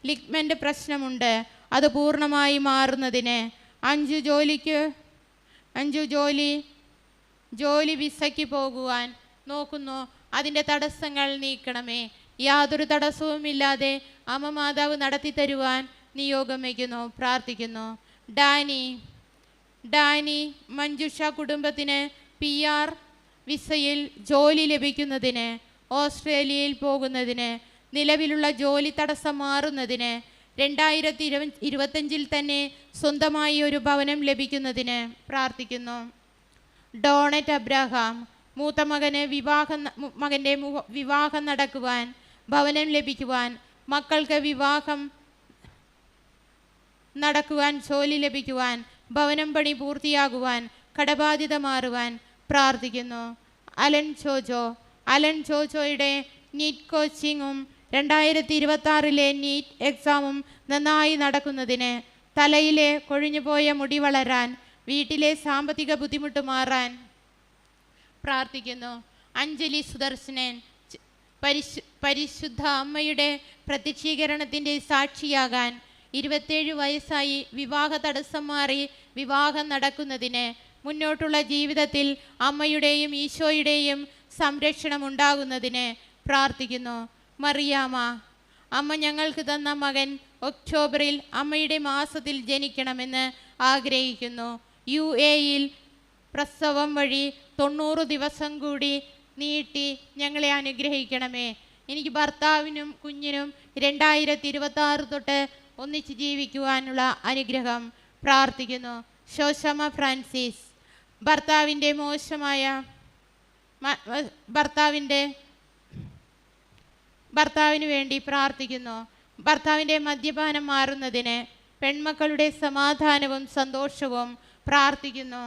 ലിഗ്മെൻ്റ് പ്രശ്നമുണ്ട്, അത് പൂർണ്ണമായി മാറുന്നതിന്. അഞ്ചു ജോലി വിസയ്ക്ക് പോകുവാൻ നോക്കുന്നു, അതിൻ്റെ തടസ്സങ്ങൾ നീക്കണമേ. യാതൊരു തടസ്സവുമില്ലാതെ അമ്മ മാതാവ് നടത്തി തരുവാൻ നിയോഗം വയ്ക്കുന്നു, പ്രാർത്ഥിക്കുന്നു. ഡാനി മഞ്ജുഷ കുടുംബത്തിന് PR വിസയിൽ ജോലി ലഭിക്കുന്നതിന്, ഓസ്ട്രേലിയയിൽ പോകുന്നതിന്, നിലവിലുള്ള ജോലി തടസ്സം മാറുന്നതിന്, 2025 തന്നെ സ്വന്തമായി ഒരു ഭവനം ലഭിക്കുന്നതിന് പ്രാർത്ഥിക്കുന്നു. ഡോണറ്റ് അബ്രഹാം മൂത്ത മകൻ്റെ വിവാഹം നടക്കുവാൻ, ഭവനം ലഭിക്കുവാൻ, മക്കൾക്ക് വിവാഹം നടക്കുവാൻ, ജോലി ലഭിക്കുവാൻ, ഭവനം പണി പൂർത്തിയാകുവാൻ, കടബാധ്യത മാറുവാൻ പ്രാർത്ഥിക്കുന്നു. അലൻ ചോജോയുടെ നീറ്റ് കോച്ചിങ്ങും 2026 നീറ്റ് എക്സാമും നന്നായി നടക്കുന്നതിന്, തലയിലെ കൊഴിഞ്ഞുപോയ മുടി വളരാൻ, വീട്ടിലെ സാമ്പത്തിക ബുദ്ധിമുട്ട് മാറാൻ പ്രാർത്ഥിക്കുന്നു. അഞ്ജലി സുദർശനൻ പരിശുദ്ധ അമ്മയുടെ പ്രത്യക്ഷീകരണത്തിൻ്റെ സാക്ഷിയാകാൻ, 27 വയസ്സായി വിവാഹ തടസ്സം മാറി വിവാഹം നടക്കുന്നതിന്, മുന്നോട്ടുള്ള ജീവിതത്തിൽ അമ്മയുടെയും ഈശോയുടെയും സംരക്ഷണം ഉണ്ടാകുന്നതിന് പ്രാർത്ഥിക്കുന്നു. മറിയാമ്മ അമ്മ ഞങ്ങൾക്ക് തന്ന മകൻ ഒക്ടോബറിൽ അമ്മയുടെ മാസത്തിൽ ജനിക്കണമെന്ന് ആഗ്രഹിക്കുന്നു. UAEയിൽ പ്രസവം വഴി 90 ദിവസം കൂടി നീട്ടി ഞങ്ങളെ അനുഗ്രഹിക്കണമേ. എനിക്ക് ഭർത്താവിനും കുഞ്ഞിനും 2026 തൊട്ട് ഒന്നിച്ച് ജീവിക്കുവാനുള്ള അനുഗ്രഹം പ്രാർത്ഥിക്കുന്നു. ശോശമ്മ ഫ്രാൻസിസ് ഭർത്താവിന് വേണ്ടി പ്രാർത്ഥിക്കുന്നു. ഭർത്താവിൻ്റെ മദ്യപാനം മാറുന്നതിന്, പെൺമക്കളുടെ സമാധാനവും സന്തോഷവും പ്രാർത്ഥിക്കുന്നു.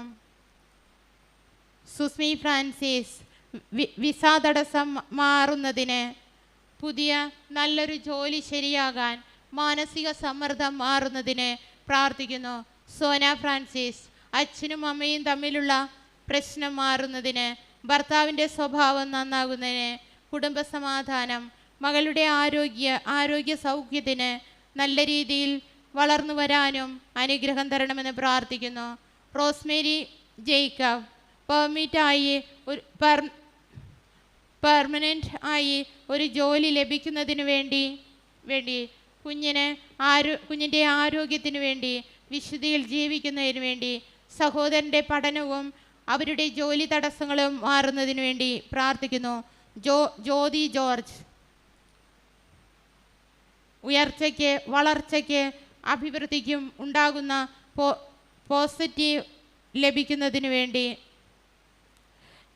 സുസ്മി ഫ്രാൻസിസ് വിസ തടസ്സം മാറുന്നതിന്, പുതിയ നല്ലൊരു ജോലി ശരിയാകാൻ, മാനസിക സമ്മർദ്ദം മാറുന്നതിന് പ്രാർത്ഥിക്കുന്നു. സോന ഫ്രാൻസിസ് അച്ഛനും അമ്മയും തമ്മിലുള്ള പ്രശ്നം മാറുന്നതിന്, ഭർത്താവിൻ്റെ സ്വഭാവം നന്നാകുന്നതിന്, കുടുംബസമാധാനം, മകളുടെ ആരോഗ്യ സൗഖ്യത്തിന്, നല്ല രീതിയിൽ വളർന്നു വരാനും അനുഗ്രഹം തരണമെന്ന് പ്രാർത്ഥിക്കുന്നു. റോസ്മേരി ജേക്കബ് പെർമനൻ്റ് ആയി ഒരു ജോലി ലഭിക്കുന്നതിന് വേണ്ടി കുഞ്ഞിൻ്റെ ആരോഗ്യത്തിന് വേണ്ടി, വിശുദ്ധിയിൽ ജീവിക്കുന്നതിന് വേണ്ടി, സഹോദരൻ്റെ പഠനവും അവരുടെ ജോലി തടസ്സങ്ങളും മാറുന്നതിന് വേണ്ടി പ്രാർത്ഥിക്കുന്നു. ജ്യോതി ജോർജ് ഉയർച്ചയ്ക്ക്, വളർച്ചയ്ക്ക്, അഭിവൃദ്ധിക്കും ഉണ്ടാകുന്ന പോസിറ്റീവ് ലഭിക്കുന്നതിന് വേണ്ടി,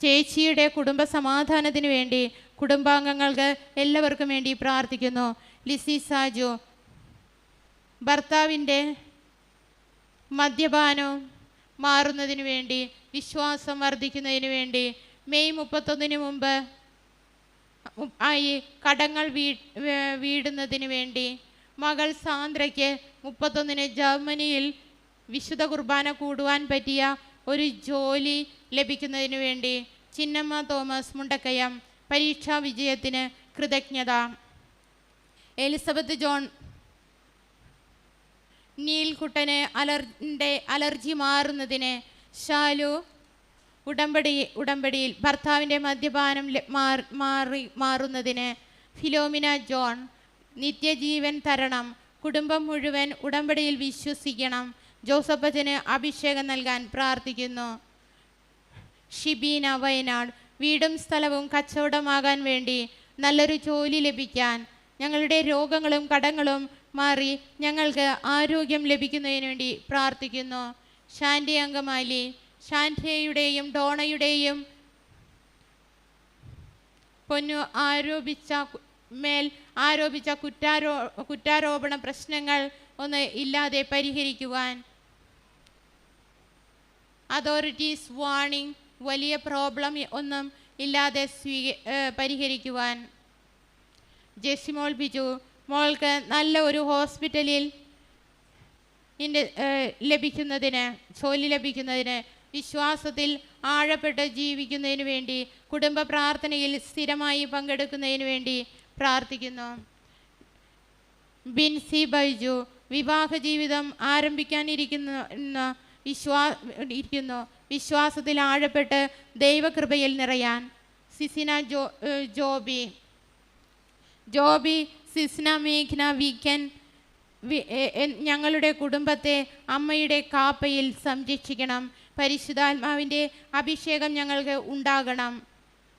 ചേച്ചിയുടെ കുടുംബ സമാധാനത്തിന് വേണ്ടി, കുടുംബാംഗങ്ങൾക്ക് എല്ലാവർക്കും വേണ്ടി പ്രാർത്ഥിക്കുന്നു. ലിസി സാജു ഭർത്താവിൻ്റെ മദ്യപാനം മാറുന്നതിന് വേണ്ടി, വിശ്വാസം വർദ്ധിക്കുന്നതിന് വേണ്ടി, മെയ് 31 മുമ്പ് ആയി കടങ്ങൾ വീടുന്നതിന് വേണ്ടി, മകൾ സാന്ദ്രയ്ക്ക് 31 ജർമ്മനിയിൽ വിശുദ്ധ കുർബാന കൂടുവാൻ പറ്റിയ ഒരു ജോലി ലഭിക്കുന്നതിന് വേണ്ടി, ചിന്നമ്മ തോമസ് മുണ്ടക്കയം പരീക്ഷാ വിജയത്തിന് കൃതജ്ഞത. എലിസബത്ത് ജോൺ നീൽക്കുട്ടന് അലർജി മാറുന്നതിന്, ഷാലു ഉടമ്പടിയിൽ ഭർത്താവിൻ്റെ മദ്യപാനം മാറുന്നതിന്, ഫിലോമിന ജോൺ നിത്യജീവൻ തരണം, കുടുംബം മുഴുവൻ ഉടമ്പടിയിൽ വിശ്വസിക്കണം, ജോസഫച്ചന് അഭിഷേകം നൽകാൻ പ്രാർത്ഥിക്കുന്നു. ഷിബീന വയനാട് വീടും സ്ഥലവും കച്ചവടമാകാൻ വേണ്ടി, നല്ലൊരു ജോലി ലഭിക്കാൻ, ഞങ്ങളുടെ രോഗങ്ങളും കടങ്ങളും മാറി ഞങ്ങൾക്ക് ആരോഗ്യം ലഭിക്കുന്നതിന് വേണ്ടി പ്രാർത്ഥിക്കുന്നു. ശാന്തി അങ്കമാലി ശാന്തിയുടെയും ഡോണയുടെയും പൊന്നു ആരോപിച്ച കുറ്റാരോപണ പ്രശ്നങ്ങൾ ഒന്ന് ഇല്ലാതെ പരിഹരിക്കുവാൻ, അതോറിറ്റീസ് വാർണിംഗ് വലിയ പ്രോബ്ലം ഒന്നും ഇല്ലാതെ പരിഹരിക്കുവാൻ. ജെസിമോൾ ബിജു മോൾക്ക് നല്ല ഒരു ഹോസ്പിറ്റലിൽ ജോലി ലഭിക്കുന്നതിന്, വിശ്വാസത്തിൽ ആഴപ്പെട്ട് ജീവിക്കുന്നതിന് വേണ്ടി, കുടുംബ പ്രാർത്ഥനയിൽ സ്ഥിരമായി പങ്കെടുക്കുന്നതിന് വേണ്ടി പ്രാർത്ഥിക്കുന്നു. ബിൻസി ബൈജു വിവാഹ ജീവിതം ആരംഭിക്കാനിരിക്കുന്നു, വിശ്വാസത്തിൽ ആഴപ്പെട്ട് ദൈവകൃപയിൽ നിറയാൻ. സിസിന ജോബി സിസ്ന മേഘ്ന വീക്കൻ ഞങ്ങളുടെ കുടുംബത്തെ അമ്മയുടെ കാപ്പയിൽ സംരക്ഷിക്കണം. പരിശുദ്ധാത്മാവിൻ്റെ അഭിഷേകം ഞങ്ങൾക്ക് ഉണ്ടാകണം.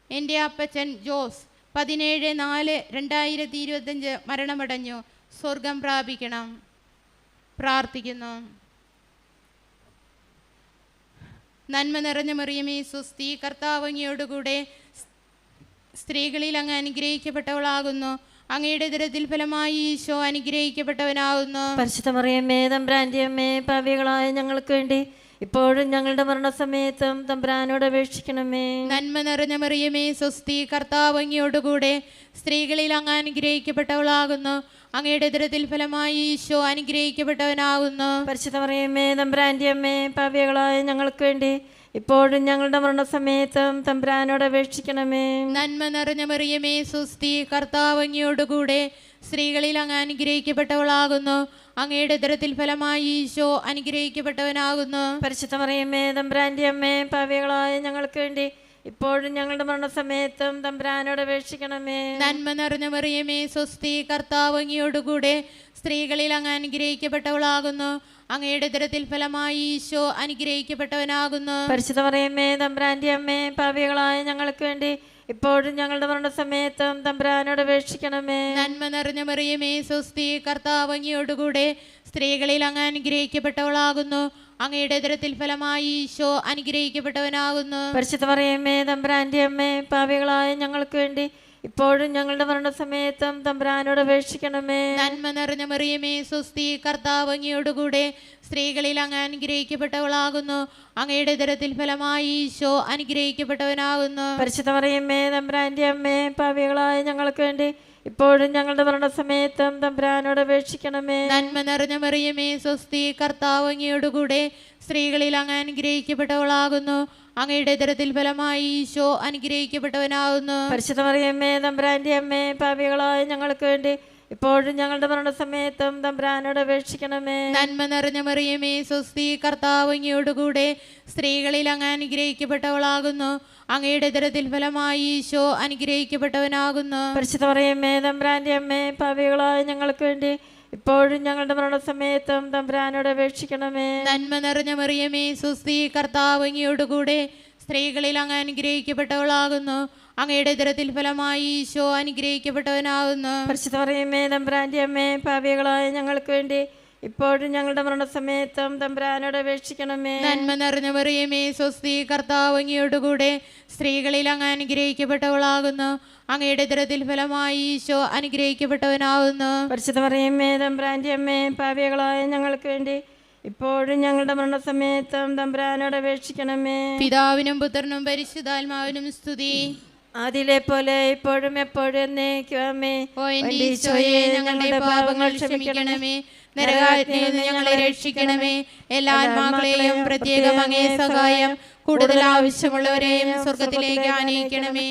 എൻ്റെ അപ്പച്ചൻ ജോസ് 17/4/2025 മരണമടഞ്ഞു. സ്വർഗം പ്രാപിക്കണം. പ്രാർത്ഥിക്കുന്നു. നന്മ നിറഞ്ഞ മറിയമേ സ്വസ്തി, കർത്താവ് അങ്ങയോടുകൂടെ സ്ത്രീകളിൽ അങ്ങ് അനുഗ്രഹിക്കപ്പെട്ടവളാകുന്നു. അങ്ങയുടെ ഉദരത്തിൽ ഫലമായി ഈശോ അനുഗ്രഹിക്കപ്പെട്ടവനാകുന്നു. പരിശുദ്ധ മറിയമേ തമ്പുരാന്റെ അമ്മേ, പാപികളായ ഞങ്ങൾക്ക് വേണ്ടി ഇപ്പോഴും ഞങ്ങളുടെ മരണസമയത്തും തമ്പുരാനോട് അപേക്ഷിക്കണമേ. നന്മ നിറഞ്ഞ മറിയമേ സ്വസ്തി, കർത്താവ് അങ്ങയോടുകൂടെ സ്ത്രീകളിൽ അങ്ങ് അനുഗ്രഹിക്കപ്പെട്ടവളാകുന്നു. അങ്ങയുടെ ഉദരത്തിൽ ഫലമായി ഈശോ അനുഗ്രഹിക്കപ്പെട്ടവനാകുന്നു. പരിശുദ്ധ മറിയമേ തമ്പുരാന്റെ അമ്മേ, പാപികളായ ഞങ്ങൾക്ക് വേണ്ടി ഇപ്പോഴും ഞങ്ങളുടെ മരണസമയത്തും തമ്പുരാനോട് അപേക്ഷിക്കണമേ. നന്മ നിറഞ്ഞ മറിയമേ സ്വസ്തി, കർത്താവ് അങ്ങയോടുകൂടെ സ്ത്രീകളിൽ അങ്ങ് അനുഗ്രഹിക്കപ്പെട്ടവളാകുന്നു. അങ്ങയുടെ ഉദരത്തിൽ ഫലമായി ഈശോ അനുഗ്രഹിക്കപ്പെട്ടവനാകുന്നു. പരിശുദ്ധ മറിയമേ തമ്പുരാന്റെ അമ്മേ, പാപികളായ ഞങ്ങൾക്ക് വേണ്ടി ഇപ്പോഴും ഞങ്ങളുടെ മരണസമയത്തും തമ്പുരാനോട് അപേക്ഷിക്കണമേ. നന്മ നിറഞ്ഞ മറിയമേ സ്വസ്തി, കർത്താവ് അങ്ങയോടുകൂടെ സ്ത്രീകളിൽ അങ്ങ് അനുഗ്രഹിക്കപ്പെട്ടവളാകുന്നു. അങ്ങയുടെ ഉദരത്തിൽ ഫലമായി ഈശോ അനുഗ്രഹിക്കപ്പെട്ടവനാകുന്നു. പരിശുദ്ധ മറിയമേ തമ്പുരാന്റെ അമ്മേ, പാപികളായ ഞങ്ങൾക്ക് വേണ്ടി ഇപ്പോഴും ഞങ്ങളുടെ മരണസമയത്തും തമ്പുരാനോട് അപേക്ഷിക്കണമേ. നന്മ നിറഞ്ഞ മറിയമേ സ്വസ്തി, കർത്താവ് അങ്ങയോടുകൂടെ സ്ത്രീകളിൽ അങ്ങ് അനുഗ്രഹിക്കപ്പെട്ടവളാകുന്നു. അങ്ങയുടെ ഉദരത്തിൽ ഫലമായി ഈശോ അനുഗ്രഹിക്കപ്പെട്ടവനാകുന്നു. പരിശുദ്ധ മറിയമേ തമ്പുരാന്റെ അമ്മേ, പാപികളായ ഞങ്ങൾക്ക് വേണ്ടി ഇപ്പോഴും ഞങ്ങളുടെ മരണസമയത്തും തമ്പുരാനോട് അപേക്ഷിക്കണമേ. നന്മ നിറഞ്ഞ മറിയമേ സ്വസ്തി, കർത്താവ് അങ്ങയോടുകൂടെ സ്ത്രീകളിൽ അങ്ങ് അനുഗ്രഹിക്കപ്പെട്ടവളാകുന്നു. അങ്ങയുടെ ഉദരത്തിൽ ഫലമായി ഈശോ അനുഗ്രഹിക്കപ്പെട്ടവനാകുന്നു. പരിശുദ്ധ മറിയമേ തമ്പുരാന്റെ അമ്മേ, പാപികളായ ഞങ്ങൾക്ക് വേണ്ടി ഇപ്പോഴും ഞങ്ങളുടെ മരണസമയത്തും തമ്പുരാനോട് അപേക്ഷിക്കണമേ. നന്മ നിറഞ്ഞ മറിയമേ സ്വസ്തി, കർത്താവ് അങ്ങയോടുകൂടെ സ്ത്രീകളിൽ അങ്ങ് അനുഗ്രഹിക്കപ്പെട്ടവളാകുന്നു. അങ്ങയുടെ ഉദരത്തിൽ ഫലമായി ഈശോ അനുഗ്രഹിക്കപ്പെട്ടവനാകുന്നു. പരിശുദ്ധ മറിയമേ തമ്പുരാന്റെ അമ്മേ, പാപികളായ ഞങ്ങൾക്ക് വേണ്ടി ഇപ്പോഴും ഞങ്ങളുടെ മരണസമയത്തും തമ്പുരാനോട് അപേക്ഷിക്കണമേ. നന്മ നിറഞ്ഞ മറിയമേ സ്വസ്തി, കർത്താവ് അങ്ങയോടുകൂടെ സ്ത്രീകളിൽ അങ്ങ് അനുഗ്രഹിക്കപ്പെട്ടവളാകുന്നു. അങ്ങയുടെ ഉദരത്തിൽ ഫലമായി ഈശോ അനുഗ്രഹിക്കപ്പെട്ടവനാകുന്നു. പരിശുദ്ധ മറിയമേ തമ്പുരാന്റെ അമ്മേ, പാപികളായ ഞങ്ങൾക്ക് വേണ്ടി ഇപ്പോഴും ഞങ്ങളുടെ മരണസമയത്തും തമ്പുരാനോട് അപേക്ഷിക്കണമേ. നന്മ നിറഞ്ഞ മറിയമേ സ്വസ്തി, കർത്താവ് അങ്ങയോടുകൂടെ സ്ത്രീകളിൽ അങ്ങ് അനുഗ്രഹിക്കപ്പെട്ടവളാകുന്നു. അങ്ങയുടെ ഉദരത്തിൽ ഫലമായി ഈശോ അനുഗ്രഹിക്കപ്പെട്ടവനാകുന്നു. പരിശുദ്ധ മറിയമേ തമ്പുരാന്റെ അമ്മേ, പാപികളായ ഞങ്ങൾക്ക് വേണ്ടി ഇപ്പോഴും ഞങ്ങളുടെ മരണസമയത്തും തമ്പുരാനോട് അപേക്ഷിക്കണമേ. നന്മ നിറഞ്ഞ മറിയമേ സ്വസ്തി, കർത്താവ് അങ്ങയോടുകൂടെ സ്ത്രീകളിൽ അങ്ങ് അനുഗ്രഹിക്കപ്പെട്ടവളാകുന്നു. അങ്ങയുടെ ഉദരത്തിൽ ഫലമായി ഈശോ അനുഗ്രഹിക്കപ്പെട്ടവനാകുന്നു. പരിശുദ്ധ മറിയമേ തമ്പുരാന്റെ അമ്മേ, പാപികളായ ഞങ്ങൾക്ക് വേണ്ടി ഇപ്പോഴും ഞങ്ങളുടെ മരണസമയത്തും തമ്പുരാനോട് അപേക്ഷിക്കണമേ. പിതാവിനും പുത്രനും പരിശുദ്ധാത്മാവിനും സ്തുതി. ആദിയിലെ പോലെ ഇപ്പോഴും എപ്പോഴും എന്നേക്കും ആമേൻ. ഓ എൻ്റെ ഈശോയെ, ഞങ്ങളുടെ പാപങ്ങൾ ക്ഷമിക്കണമേ. നരകാഗ്നിയിൽ നിന്ന് ഞങ്ങളെ രക്ഷിക്കണമേ. എല്ലാ ആത്മാക്കളെയും പ്രത്യേകം അങ്ങേ സഹായം കൂടുതൽ ആവശ്യമുള്ളവരെയും സ്വർഗത്തിലേക്ക് ആനയിക്കണമേ.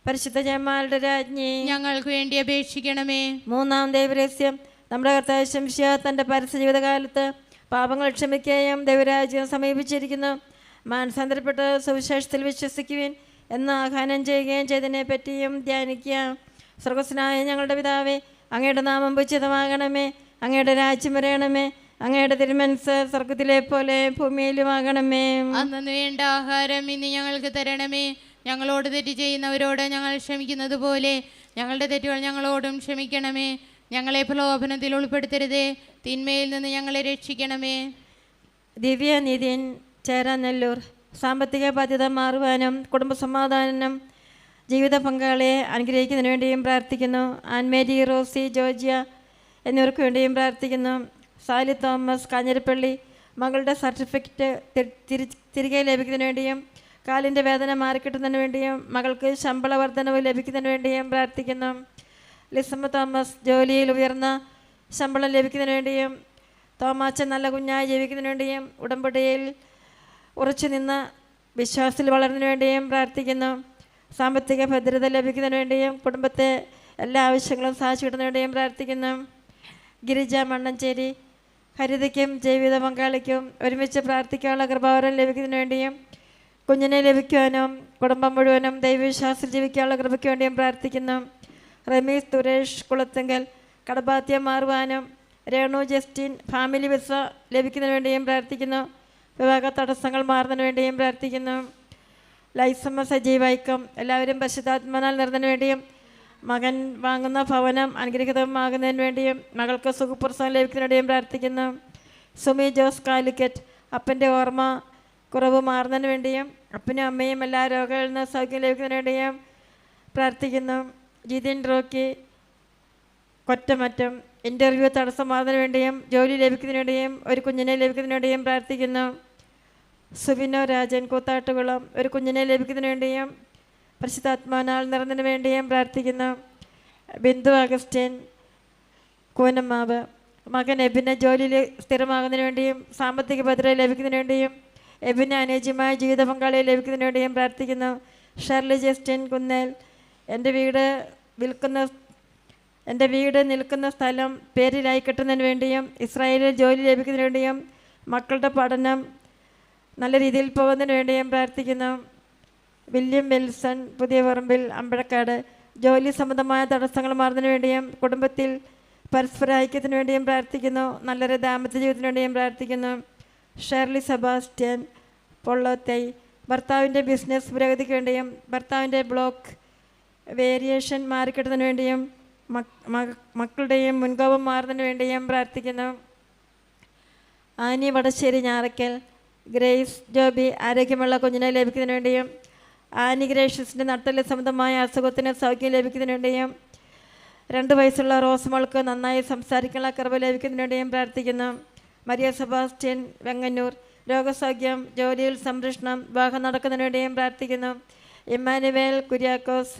പരിശുദ്ധ ജമാലുടെ രാജ്ഞി, ഞങ്ങൾക്ക് വേണ്ടി അപേക്ഷിക്കണമേ. മൂന്നാം ദൈവരഹസ്യം, നമ്മുടെ കർത്താവ് ശംശിയ തൻ്റെ പരസ്യ ജീവിതകാലത്ത് പാപങ്ങൾ ക്ഷമിക്കുകയും ദൈവരാജ്യം സമീപിച്ചിരിക്കുന്നു, മാനസാന്തരപ്പെട്ട് സുവിശേഷത്തിൽ വിശ്വസിക്കുവിൻ എന്ന് ആഹ്വാനം ചെയ്യുകയും ചെയ്തതിനെ പറ്റിയും ധ്യാനിക്കാം. സ്വർഗസ്വനായ ഞങ്ങളുടെ പിതാവേ, അങ്ങയുടെ നാമം ഉചിതമാകണമേ. അങ്ങയുടെ രാജ്യം വരയണമേ. അങ്ങയുടെ തിരുമനസ്സ് സ്വർഗത്തിലെ പോലെ ഭൂമിയിലുമാകണമേ. അന്നു വേണ്ട ആഹാരം ഇന്ന് ഞങ്ങൾക്ക് തരണമേ. ഞങ്ങളോട് തെറ്റ് ചെയ്യുന്നവരോട് ഞങ്ങൾ ക്ഷമിക്കുന്നത് പോലെ ഞങ്ങളുടെ തെറ്റുകൾ ഞങ്ങളോടും ക്ഷമിക്കണമേ. ഞങ്ങളെ പ്രലോഭനത്തിൽ ഉൾപ്പെടുത്തരുതേ, തിന്മയിൽ നിന്ന് ഞങ്ങളെ രക്ഷിക്കണമേ. ദിവ്യ നിധിൻ ചേരാനെല്ലൂർ, സാമ്പത്തിക ബാധ്യത മാറുവാനും കുടുംബസമാധാനം ജീവിത പങ്കാളിയെ അനുഗ്രഹിക്കുന്നതിന് വേണ്ടിയും പ്രാർത്ഥിക്കുന്നു. ആൻമേരി, റോസി, ജോർജിയ എന്നിവർക്ക് വേണ്ടിയും പ്രാർത്ഥിക്കുന്നു. സാലി തോമസ്, കാഞ്ഞിരപ്പള്ളി, മകളുടെ സർട്ടിഫിക്കറ്റ് തിരികെ ലഭിക്കുന്നതിന് വേണ്ടിയും കാലിൻ്റെ വേദന മാറിക്കിട്ടുന്നതിന് വേണ്ടിയും മകൾക്ക് ശമ്പള വർധനവ് ലഭിക്കുന്നതിന് വേണ്ടിയും പ്രാർത്ഥിക്കുന്നു. ലിസമ്മ തോമസ്, ജോലിയിൽ ഉയർന്ന ശമ്പളം ലഭിക്കുന്നതിന് വേണ്ടിയും തോമാച്ചൻ നല്ല കുഞ്ഞായി ജീവിക്കുന്നതിന് വേണ്ടിയും ഉടമ്പടിയിൽ ഉറച്ചു നിന്ന് വിശ്വാസത്തിൽ വളരുന്നതിന് വേണ്ടിയും പ്രാർത്ഥിക്കുന്നു. സാമ്പത്തിക ഭദ്രത ലഭിക്കുന്നതിന് വേണ്ടിയും കുടുംബത്തെ എല്ലാ ആവശ്യങ്ങളും സാധിച്ചു കിട്ടുന്നതിന് വേണ്ടിയും പ്രാർത്ഥിക്കുന്നു. ഗിരിജ, മണ്ണഞ്ചേരി, ഹരിതയ്ക്കും ജീവിത പങ്കാളിക്കും ഒരുമിച്ച് പ്രാർത്ഥിക്കാനുള്ള കൃപാവരം ലഭിക്കുന്നതിന് വേണ്ടിയും കുഞ്ഞിനെ ലഭിക്കുവാനും കുടുംബം മുഴുവനും ദൈവവിശ്വാസത്തിൽ ജീവിക്കാനുള്ള കൃപയ്ക്ക് വേണ്ടിയും പ്രാർത്ഥിക്കുന്നു. റമീസ്, സുരേഷ്, കുളത്തുങ്കൽ കടബാധ്യം മാറുവാനും രേണു ജസ്റ്റിൻ ഫാമിലി വിസ ലഭിക്കുന്നതിന് വേണ്ടിയും പ്രാർത്ഥിക്കുന്നു. വിവാഹ തടസ്സങ്ങൾ മാറുന്നതിന് വേണ്ടിയും പ്രാർത്ഥിക്കുന്നു. ലൈസമ്മ സജീവൈക്കം എല്ലാവരും പരിശുദ്ധാത്മനാൽ നിറഞ്ഞതിന് വേണ്ടിയും മകൻ വാങ്ങുന്ന ഭവനം അനുഗ്രഹീതമാകുന്നതിന് വേണ്ടിയും മകൾക്ക് സുഖപ്രസവം ലഭിക്കുന്നതിന് വേണ്ടിയും പ്രാർത്ഥിക്കുന്നു. സുമി ജോസ് കാലിക്കറ്റ് അപ്പൻ്റെ ഓർമ്മ കുറവ് മാറുന്നതിന് വേണ്ടിയും അപ്പനും അമ്മയും എല്ലാ രോഗങ്ങളിൽ നിന്ന് സൗഖ്യം ലഭിക്കുന്നതിന് വേണ്ടിയും പ്രാർത്ഥിക്കുന്നു. ജിതിൻ റോക്കി കൊറ്റമറ്റം ഇൻ്റർവ്യൂ തടസ്സം മാറുന്നതിന് വേണ്ടിയും ജോലി ലഭിക്കുന്നതിന് വേണ്ടിയും ഒരു കുഞ്ഞിനെ ലഭിക്കുന്നതിന് വേണ്ടിയും പ്രാർത്ഥിക്കുന്നു. സുബിനോ രാജൻ കൂത്താട്ടുകുളം ഒരു കുഞ്ഞിനെ ലഭിക്കുന്നതിന് വേണ്ടിയും പരിശുദ്ധാത്മാവിനാൽ നിറഞ്ഞതിന് വേണ്ടിയും പ്രാർത്ഥിക്കുന്നു. ബിന്ദു അഗസ്റ്റ്യൻ കൂനമാവ് മകൻ എബിന് ജോലിയിൽ സ്ഥിരമാകുന്നതിന് വേണ്ടിയും സാമ്പത്തിക ഭദ്രത ലഭിക്കുന്നതിന് വേണ്ടിയും എബിന് അനുയോജ്യമായ ജീവിത പങ്കാളിയെ ലഭിക്കുന്നതിന് വേണ്ടിയും പ്രാർത്ഥിക്കുന്നു. ഷർലി ജസ്റ്റിൻ കുന്നേൽ എൻ്റെ വീട് നിൽക്കുന്ന സ്ഥലം പേരിലായി കിട്ടുന്നതിന് വേണ്ടിയും ഇസ്രായേലിൽ ജോലി ലഭിക്കുന്നതിന് വേണ്ടിയും മക്കളുടെ പഠനം നല്ല രീതിയിൽ പോകുന്നതിന് വേണ്ടിയും പ്രാർത്ഥിക്കുന്നു. വില്യം വിൽസൺ പുതിയ പറമ്പിൽ അമ്പഴക്കാട് ജോലി സംബന്ധമായ തടസ്സങ്ങൾ മാറുന്നതിന് വേണ്ടിയും കുടുംബത്തിൽ പരസ്പര ഐക്യത്തിന് വേണ്ടിയും പ്രാർത്ഥിക്കുന്നു. നല്ലൊരു ദാമ്പത്യ ജീവിതത്തിന് വേണ്ടിയും പ്രാർത്ഥിക്കുന്നു. ഷേർലി സെബാസ്റ്റ്യൻ പൊള്ളോത്തൈ ഭർത്താവിൻ്റെ ബിസിനസ് പുരോഗതിക്ക് വേണ്ടിയും ഭർത്താവിൻ്റെ ബ്ലോക്ക് വേരിയേഷൻ മാറിക്കിട്ടുന്നതിന് വേണ്ടിയും മക്കളുടെയും മുൻകോപം മാറുന്നതിന് വേണ്ടിയും പ്രാർത്ഥിക്കുന്നു. ആനി വടശ്ശേരി ഞാറയ്ക്കൽ ഗ്രേസ് ജോബി ആരോഗ്യമുള്ള കുഞ്ഞിനെ ലഭിക്കുന്നതിന് വേണ്ടിയും ആനി ഗ്രേഷ്യസിൻ്റെ നട്ടല് സംബന്ധമായ അസുഖത്തിന് സൗഖ്യം ലഭിക്കുന്നതിന് വേണ്ടിയും 2 വയസ്സുള്ള റോസ്മോൾക്ക് നന്നായി സംസാരിക്കാനുള്ള കൃപ ലഭിക്കുന്നതിന് വേണ്ടിയും പ്രാർത്ഥിക്കുന്നു. മരിയ സെബാസ്റ്റ്യൻ വെങ്ങന്നൂർ രോഗസൗഖ്യം ജോലിയിൽ സംരക്ഷണം വിവാഹം നടക്കുന്നതിന് വേണ്ടിയും പ്രാർത്ഥിക്കുന്നു. ഇമ്മാനുവേൽ കുര്യാക്കോസ്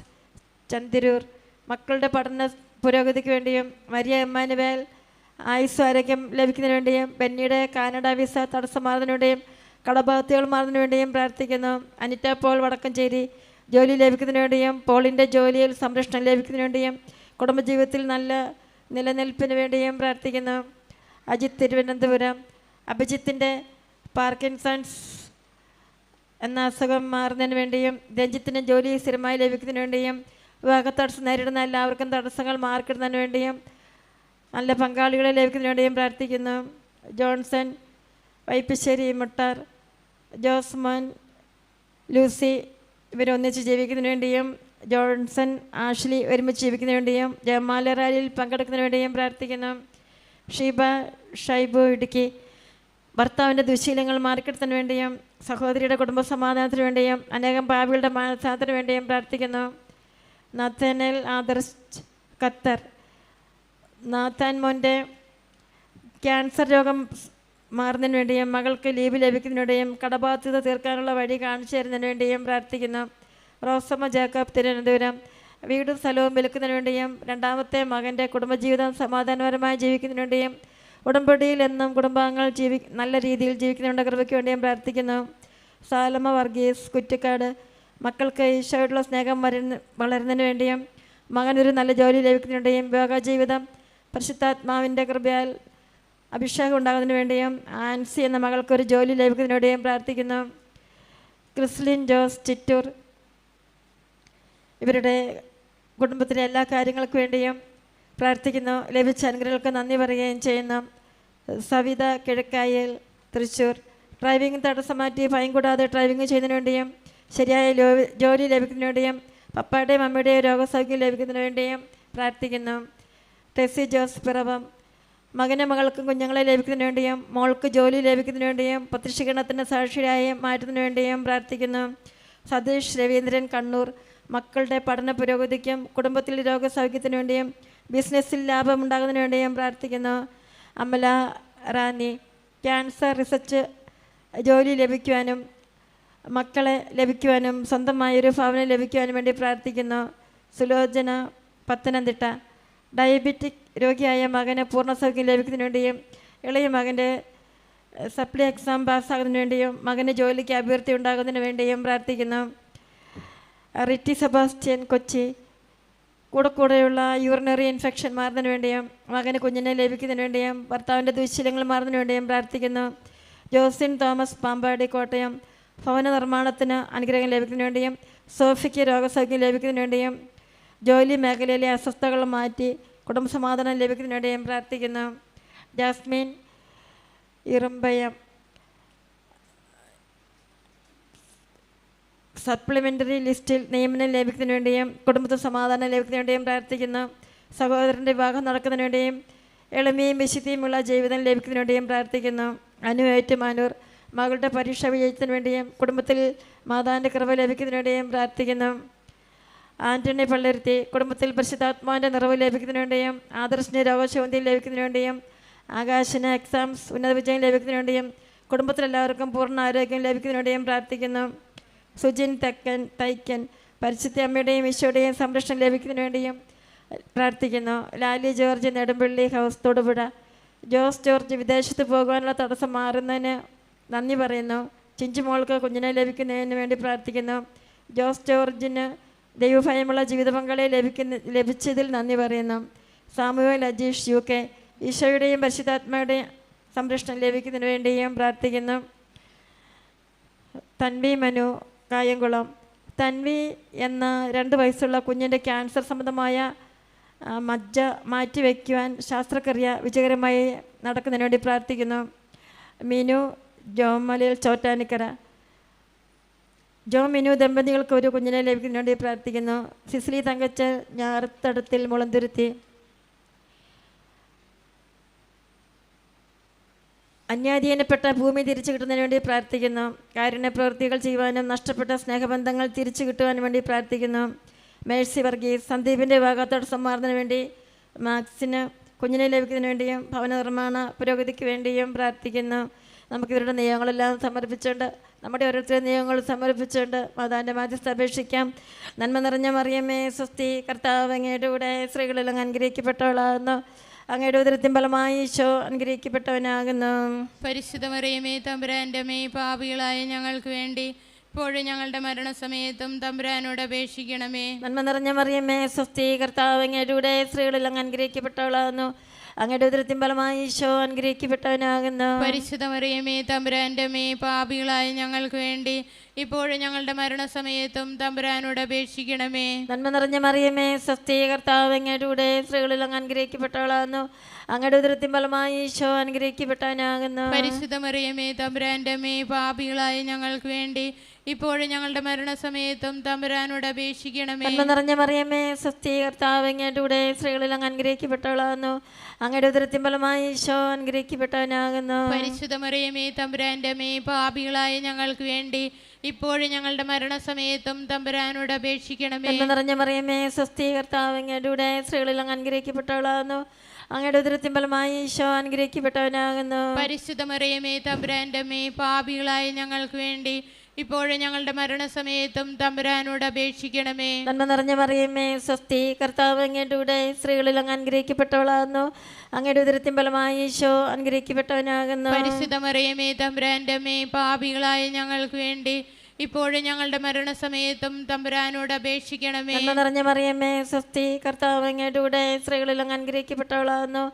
ചന്തിരൂർ മക്കളുടെ പഠന പുരോഗതിക്ക് വേണ്ടിയും മരിയ ഇമ്മാനുവേൽ ആയുസ് ആരോഗ്യം ലഭിക്കുന്നതിന് വേണ്ടിയും ബെന്നിയുടെ കാനഡ വിസ തടസ്സം മാറുന്നതിന് വേണ്ടിയും കടബാധ്യതകൾ മാറുന്നതിന് വേണ്ടിയും പ്രാർത്ഥിക്കുന്നു. അനിറ്റ പോൾ വടക്കഞ്ചേരി ജോലി ലഭിക്കുന്നതിന് വേണ്ടിയും പോളിൻ്റെ ജോലിയിൽ സംരക്ഷണം ലഭിക്കുന്നതിന് വേണ്ടിയും കുടുംബജീവിതത്തിൽ നല്ല നിലനിൽപ്പിന് വേണ്ടിയും പ്രാർത്ഥിക്കുന്നു. അജിത് തിരുവനന്തപുരം അഭിജിത്തിൻ്റെ പാർക്കിൻസൺസ് എന്ന അസുഖം മാറുന്നതിന് വേണ്ടിയും രഞ്ജിത്തിന് ജോലി സ്ഥിരമായി ലഭിക്കുന്നതിന് വേണ്ടിയും വിവാഹ തടസ്സം നേരിടുന്ന എല്ലാവർക്കും തടസ്സങ്ങൾ മാറിക്കിടുന്നതിന് വേണ്ടിയും നല്ല പങ്കാളികളെ ലഭിക്കുന്നതിന് വേണ്ടിയും പ്രാർത്ഥിക്കുന്നു. ജോൺസൺ വൈപ്പിശ്ശേരി മുട്ടാർ ജോസ്മോൻ ലൂസി ഇവരൊന്നിച്ച് ജീവിക്കുന്നതിന് വേണ്ടിയും ജോൺസൺ ആഷ്ലി ഒരുമിച്ച് ജീവിക്കുന്നതിന് വേണ്ടിയും ജയമാല റാലിയിൽ പങ്കെടുക്കുന്നതിന് വേണ്ടിയും പ്രാർത്ഥിക്കുന്നു. ഷീബ ഷൈബു ഇടുക്കി ഭർത്താവിൻ്റെ ദുശീലങ്ങൾ മാറിക്കിടുന്നതിന് വേണ്ടിയും സഹോദരിയുടെ കുടുംബ സമാധാനത്തിന് വേണ്ടിയും അനേകം പാപികളുടെ മാനസാന്തരത്തിന് വേണ്ടിയും പ്രാർത്ഥിക്കുന്നു. നാഥാനേൽ ആദർശ് ഖത്തർ നാഥാൻ മോൻ്റെ ക്യാൻസർ രോഗം മാറുന്നതിന് വേണ്ടിയും മകൾക്ക് ലീവ് ലഭിക്കുന്നതിന് വേണ്ടിയും കടബാധ്യത തീർക്കാനുള്ള വഴി കാണിച്ചു തരുന്നതിന് വേണ്ടിയും പ്രാർത്ഥിക്കുന്നു. റോസമ്മ ജേക്കബ് തിരുവനന്തപുരം വീടും സ്ഥലവും വിൽക്കുന്നതിന് വേണ്ടിയും 2ാമത്തെ മകൻ്റെ കുടുംബജീവിതം സമാധാനപരമായി ജീവിക്കുന്നതിന് വേണ്ടിയും ഉടമ്പടിയിൽ എന്നും കുടുംബാംഗങ്ങൾ നല്ല രീതിയിൽ ജീവിക്കുന്നതിനുള്ള കൃപയ്ക്ക് വേണ്ടിയും പ്രാർത്ഥിക്കുന്നു. സാലമ വർഗീസ് കുറ്റിക്കാട് മക്കൾക്ക് ഈശോയോടുള്ള സ്നേഹം വളരുന്നതിന് വേണ്ടിയും മകനൊരു നല്ല ജോലി ലഭിക്കുന്നതിന് വേണ്ടിയും വിവാഹ ജീവിതം പരിശുദ്ധാത്മാവിൻ്റെ കൃപയാൽ അഭിഷേകം ഉണ്ടാകുന്നതിന് വേണ്ടിയും ആൻസി എന്ന മകൾക്കൊരു ജോലി ലഭിക്കുന്നതിന് വേണ്ടിയും പ്രാർത്ഥിക്കുന്നു. ക്രിസ്ലിൻ ജോസ് ചിറ്റൂർ ഇവരുടെ കുടുംബത്തിലെ എല്ലാ കാര്യങ്ങൾക്കും വേണ്ടിയും പ്രാർത്ഥിക്കുന്നു. ലഭിച്ച അനുഗ്രഹങ്ങൾക്ക് നന്ദി പറയുകയും ചെയ്യുന്നു. സവിത കിഴക്കായിൽ തൃശ്ശൂർ ഡ്രൈവിംഗ് തടസ്സം മാറ്റി ഭയം കൂടാതെ ഡ്രൈവിംഗ് ചെയ്യുന്നതിന് വേണ്ടിയും ശരിയായ ജോലി ലഭിക്കുന്നതിന് വേണ്ടിയും പപ്പയുടെയും അമ്മയുടെയും രോഗസൗഖ്യം ലഭിക്കുന്നതിന് വേണ്ടിയും പ്രാർത്ഥിക്കുന്നു. ടെസി ജോസ് പിറവം മകനും മകൾക്കും കുഞ്ഞുങ്ങളെ ലഭിക്കുന്നതിന് വേണ്ടിയും മോൾക്ക് ജോലി ലഭിക്കുന്നതിന് വേണ്ടിയും പ്രത്യക്ഷീകരണത്തിൻ്റെ സാക്ഷിയായി മാറ്റുന്നതിന് വേണ്ടിയും പ്രാർത്ഥിക്കുന്നു. സതീഷ് രവീന്ദ്രൻ കണ്ണൂർ മക്കളുടെ പഠന പുരോഗതിക്കും കുടുംബത്തിൽ രോഗസൗഖ്യത്തിന് വേണ്ടിയും ബിസിനസ്സിൽ ലാഭമുണ്ടാകുന്നതിന് വേണ്ടിയും പ്രാർത്ഥിക്കുന്നു. അമല റാന്നി ക്യാൻസർ റിസർച്ച് ജോലി ലഭിക്കുവാനും മക്കളെ ലഭിക്കുവാനും സ്വന്തമായൊരു ഭവനം ലഭിക്കുവാനും വേണ്ടി പ്രാർത്ഥിക്കുന്നു. സുലോചന പത്തനംതിട്ട ഡയബറ്റിക് രോഗിയായ മകന് പൂർണ്ണസൗഖ്യം ലഭിക്കുന്നതിന് വേണ്ടിയും ഇളയ മകൻ്റെ സപ്ലി എക്സാം പാസ്സാകുന്നതിന് വേണ്ടിയും മകന് ജോലിക്ക് അഭിവൃദ്ധി ഉണ്ടാകുന്നതിന് വേണ്ടിയും പ്രാർത്ഥിക്കുന്നു. റിറ്റി സെബാസ്റ്റ്യൻ കൊച്ചി കൂടെയുള്ള യൂറിനറി ഇൻഫെക്ഷൻ മാറുന്നതിന് വേണ്ടിയും മകന് കുഞ്ഞിനെ ലഭിക്കുന്നതിന് വേണ്ടിയും ഭർത്താവിൻ്റെ ദുശ്ശീലങ്ങൾ മാറുന്നതിന് വേണ്ടിയും പ്രാർത്ഥിക്കുന്നു. ജോസിൻ തോമസ് പാമ്പാടി കോട്ടയം ഭവന നിർമ്മാണത്തിന് അനുഗ്രഹം ലഭിക്കുന്നതിന് വേണ്ടിയും സോഫിക്ക് രോഗസൗഖ്യം ലഭിക്കുന്നതിന് വേണ്ടിയും ജോലി മേഖലയിലെ അസ്വസ്ഥതകൾ മാറ്റി കുടുംബസമാധാനം ലഭിക്കുന്നതിന് വേണ്ടിയും പ്രാർത്ഥിക്കുന്നു. ജാസ്മിൻ ഇറമ്പയം. സപ്ലിമെൻ്ററി ലിസ്റ്റിൽ നിയമനം ലഭിക്കുന്നതിന് വേണ്ടിയും കുടുംബത്തിൽ സമാധാനം ലഭിക്കുന്നതിന് വേണ്ടിയും പ്രാർത്ഥിക്കുന്നു. സഹോദരൻ്റെ വിവാഹം നടക്കുന്നതിന് വേണ്ടിയും എളിമയും വിശുദ്ധിയുമുള്ള ജീവിതം ലഭിക്കുന്നതിന് വേണ്ടിയും പ്രാർത്ഥിക്കുന്നു. ഏറ്റുമാനൂർ മകളുടെ പരീക്ഷ വിജയത്തിന് വേണ്ടിയും കുടുംബത്തിൽ മാതാവിൻ്റെ കൃപ ലഭിക്കുന്നതിന് വേണ്ടിയും പ്രാർത്ഥിക്കുന്നു. ആൻ്റണി പള്ളിരുത്തി കുടുംബത്തിൽ പരിശുദ്ധാത്മാവിൻ്റെ നിറവ് ലഭിക്കുന്നതിന് വേണ്ടിയും ആദർശിന് രോഗശാന്തി ലഭിക്കുന്നതിന് വേണ്ടിയും ആകാശിന് എക്സാംസ് ഉന്നത വിജയം ലഭിക്കുന്നതിന് വേണ്ടിയും കുടുംബത്തിലെല്ലാവർക്കും പൂർണ്ണ ആരോഗ്യം ലഭിക്കുന്നതിന് വേണ്ടിയും പ്രാർത്ഥിക്കുന്നു. സുജിൻ തൈക്കൻ പരിശുദ്ധ അമ്മയുടെയും ഈശോയുടെയും സംരക്ഷണം ലഭിക്കുന്നതിന് വേണ്ടിയും പ്രാർത്ഥിക്കുന്നു. Lali George Nedumpally house Thodupuzha. Jose George വിദേശത്ത് പോകുവാനുള്ള തടസ്സം മാറുന്നതിന് നന്ദി പറയുന്നു. ചിഞ്ചുമോൾക്ക് കുഞ്ഞിനെ ലഭിക്കുന്നതിന് വേണ്ടി പ്രാർത്ഥിക്കുന്നു. ജോസ് ജോർജിന് ദൈവഭയമുള്ള ജീവിത പങ്കാളിയെ ലഭിച്ചതിൽ നന്ദി പറയുന്നു. സാമുവേൽ അജീഷ് UK ഈശോയുടെയും പരിശുദ്ധാത്മയുടെയും സംരക്ഷണം ലഭിക്കുന്നതിന് വേണ്ടിയും പ്രാർത്ഥിക്കുന്നു. തൻവി മനു കായംകുളം. തൻവി എന്ന 2 വയസ്സുള്ള കുഞ്ഞിൻ്റെ ക്യാൻസർ സംബന്ധമായ മജ്ജ മാറ്റിവെക്കുവാൻ ശാസ്ത്രക്രിയ വിജയകരമായി നടക്കുന്നതിന് വേണ്ടി പ്രാർത്ഥിക്കുന്നു. മിനു ജോമലിൽ ചോറ്റാനിക്കര. മിനു ദമ്പതികൾക്ക് ഒരു കുഞ്ഞിനെ ലഭിക്കുന്നതിന് വേണ്ടി പ്രാർത്ഥിക്കുന്നു. സിസിലി തങ്കച്ചൻ ഞാറത്തടത്തിൽ മുളന്തുരുത്തി. അന്യാധീനപ്പെട്ട ഭൂമി തിരിച്ചു കിട്ടുന്നതിന് വേണ്ടി പ്രാർത്ഥിക്കുന്നു. കാരുണ്യ പ്രവൃത്തികൾ ചെയ്യുവാനും നഷ്ടപ്പെട്ട സ്നേഹബന്ധങ്ങൾ തിരിച്ചു കിട്ടുവാനും വേണ്ടി പ്രാർത്ഥിക്കുന്നു. മേഴ്സി വർഗീസ്. സന്ദീപിൻ്റെ വിവാഹത്തോടൊപ്പം മാറുന്നതിന് വേണ്ടി മാക്സിന് കുഞ്ഞിനെ ലഭിക്കുന്നതിന് വേണ്ടിയും ഭവന നിർമ്മാണ പുരോഗതിക്ക് വേണ്ടിയും പ്രാർത്ഥിക്കുന്നു. നമുക്കിവരുടെ നിയമങ്ങളെല്ലാം സമർപ്പിച്ചുകൊണ്ട് നമ്മുടെ ഓരോരുത്തരുടെ നിയമങ്ങൾ സമർപ്പിച്ചുകൊണ്ട് മാതാവിൻ്റെ മാധ്യസ്ഥ അപേക്ഷിക്കാം. നന്മ നിറഞ്ഞ മറിയമേ സ്വസ്തി, കർത്താവ് അങ്ങയുടെ കൂടെ സ്ത്രീകളെല്ലാം അനുഗ്രഹിക്കപ്പെട്ടവളാകുന്നു. അങ്ങയുടെ ഉദരത്തിൻ ഫലമായി ഈശോ അനുഗ്രഹിക്കപ്പെട്ടവനാകുന്നു. പരിശുദ്ധ മറിയമേ തമ്പുരാൻ്റെ അമ്മേ, പാപികളായ ഞങ്ങൾക്ക് വേണ്ടി ഇപ്പോഴും ഞങ്ങളുടെ മരണസമയത്തും തമ്പുരാനോട് അപേക്ഷിക്കണമേ. നന്മ നിറഞ്ഞ മറിയമേ സ്വസ്തി, കർത്താവ് അങ്ങയുടെ കൂടെ സ്ത്രീകളെല്ലാം അനുഗ്രഹിക്കപ്പെട്ടവളാകുന്നു. അങ്ങയുടെ ഉദരത്തിൻ ഫലമായി ഈശോ അനുഗ്രഹിക്കപ്പെട്ടവനാകുന്നു. പരിശുദ്ധ മറിയമേ തമ്പുരാൻ്റെ അമ്മേ, പാപികളായ ഞങ്ങൾക്ക് വേണ്ടി ഇപ്പോഴും ഞങ്ങളുടെ മരണസമയത്തും തമ്പുരാനോട് അപേക്ഷിക്കണമേ. നന്മ നിറഞ്ഞ മറിയമേ സ്വസ്തി, കർത്താവ് അങ്ങയുടെ കൂടെ സ്ത്രീകളെല്ലാം അനുഗ്രഹിക്കപ്പെട്ടവളാകുന്നു. അങ്ങയുടെ ഉദരത്തിൻ ഫലമായി ഈശോ അനുഗ്രഹിക്കപ്പെട്ടവനാകുന്നു. പരിശുദ്ധ മറിയമേ തമ്പുരാൻ്റെ അമ്മേ, പാപികളായ ഞങ്ങൾക്ക് വേണ്ടി ഇപ്പോഴും ഞങ്ങളുടെ മരണസമയത്തും തമ്പുരാനോട് അപേക്ഷിക്കണമേ. നന്മ നിറഞ്ഞ മറിയമേ സ്വസ്തി, കർത്താവ് അങ്ങയുടെ കൂടെ സ്ത്രീകളെല്ലാം അനുഗ്രഹിക്കപ്പെട്ടവളാകുന്നു. അങ്ങയുടെ ഉദരത്തിൻ ഫലമായി ഈശോ അനുഗ്രഹിക്കപ്പെട്ടവനാകുന്നു. പരിശുദ്ധ മറിയമേ തമ്പുരാൻ്റെ അമ്മേ, പാപികളായ ഞങ്ങൾക്ക് വേണ്ടി ഇപ്പോഴും ഞങ്ങളുടെ മരണസമയത്തും തമ്പുരാനോട് അപേക്ഷിക്കണമേ. നന്മ നിറഞ്ഞ മറിയമേ സ്വസ്തി, കർത്താവ് അങ്ങയുടെ കൂടെ സ്ത്രീകളെല്ലാം അനുഗ്രഹിക്കപ്പെട്ടവളാകുന്നു. അങ്ങയുടെ ഉദരത്തിൻ ഫലമായി ഈശോ അനുഗ്രഹിക്കപ്പെട്ടവനാകുന്നു. പരിശുദ്ധ മറിയമേ തമ്പുരാൻ്റെ അമ്മേ, പാപികളായ ഞങ്ങൾക്ക് വേണ്ടി ഇപ്പോഴും ഞങ്ങളുടെ മരണസമയത്തും തമ്പുരാനോട് അപേക്ഷിക്കണമേ. നന്മ നിറഞ്ഞ മറിയമേ സ്വസ്തി, കർത്താവ് അങ്ങയുടെ കൂടെ സ്ത്രീകളെല്ലാം അനുഗ്രഹിക്കപ്പെട്ടവളാകുന്നു. അങ്ങയുടെ ഉദരത്തിൻ ഫലമായി ഈശോ അനുഗ്രഹിക്കപ്പെട്ടവനാകുന്നു. പരിശുദ്ധ മറിയമേ തമ്പുരാൻ്റെ അമ്മേ, പാപികളായ ഞങ്ങൾക്ക് വേണ്ടി ഇപ്പോഴും ഞങ്ങളുടെ മരണസമയത്തും തമ്പുരാനോട് അപേക്ഷിക്കണമേ. നന്മ നിറഞ്ഞ മറിയമേ സ്വസ്തി, കർത്താവ് അങ്ങയുടെ കൂടെ സ്ത്രീകളെല്ലാം അനുഗ്രഹിക്കപ്പെട്ടവളാകുന്നു.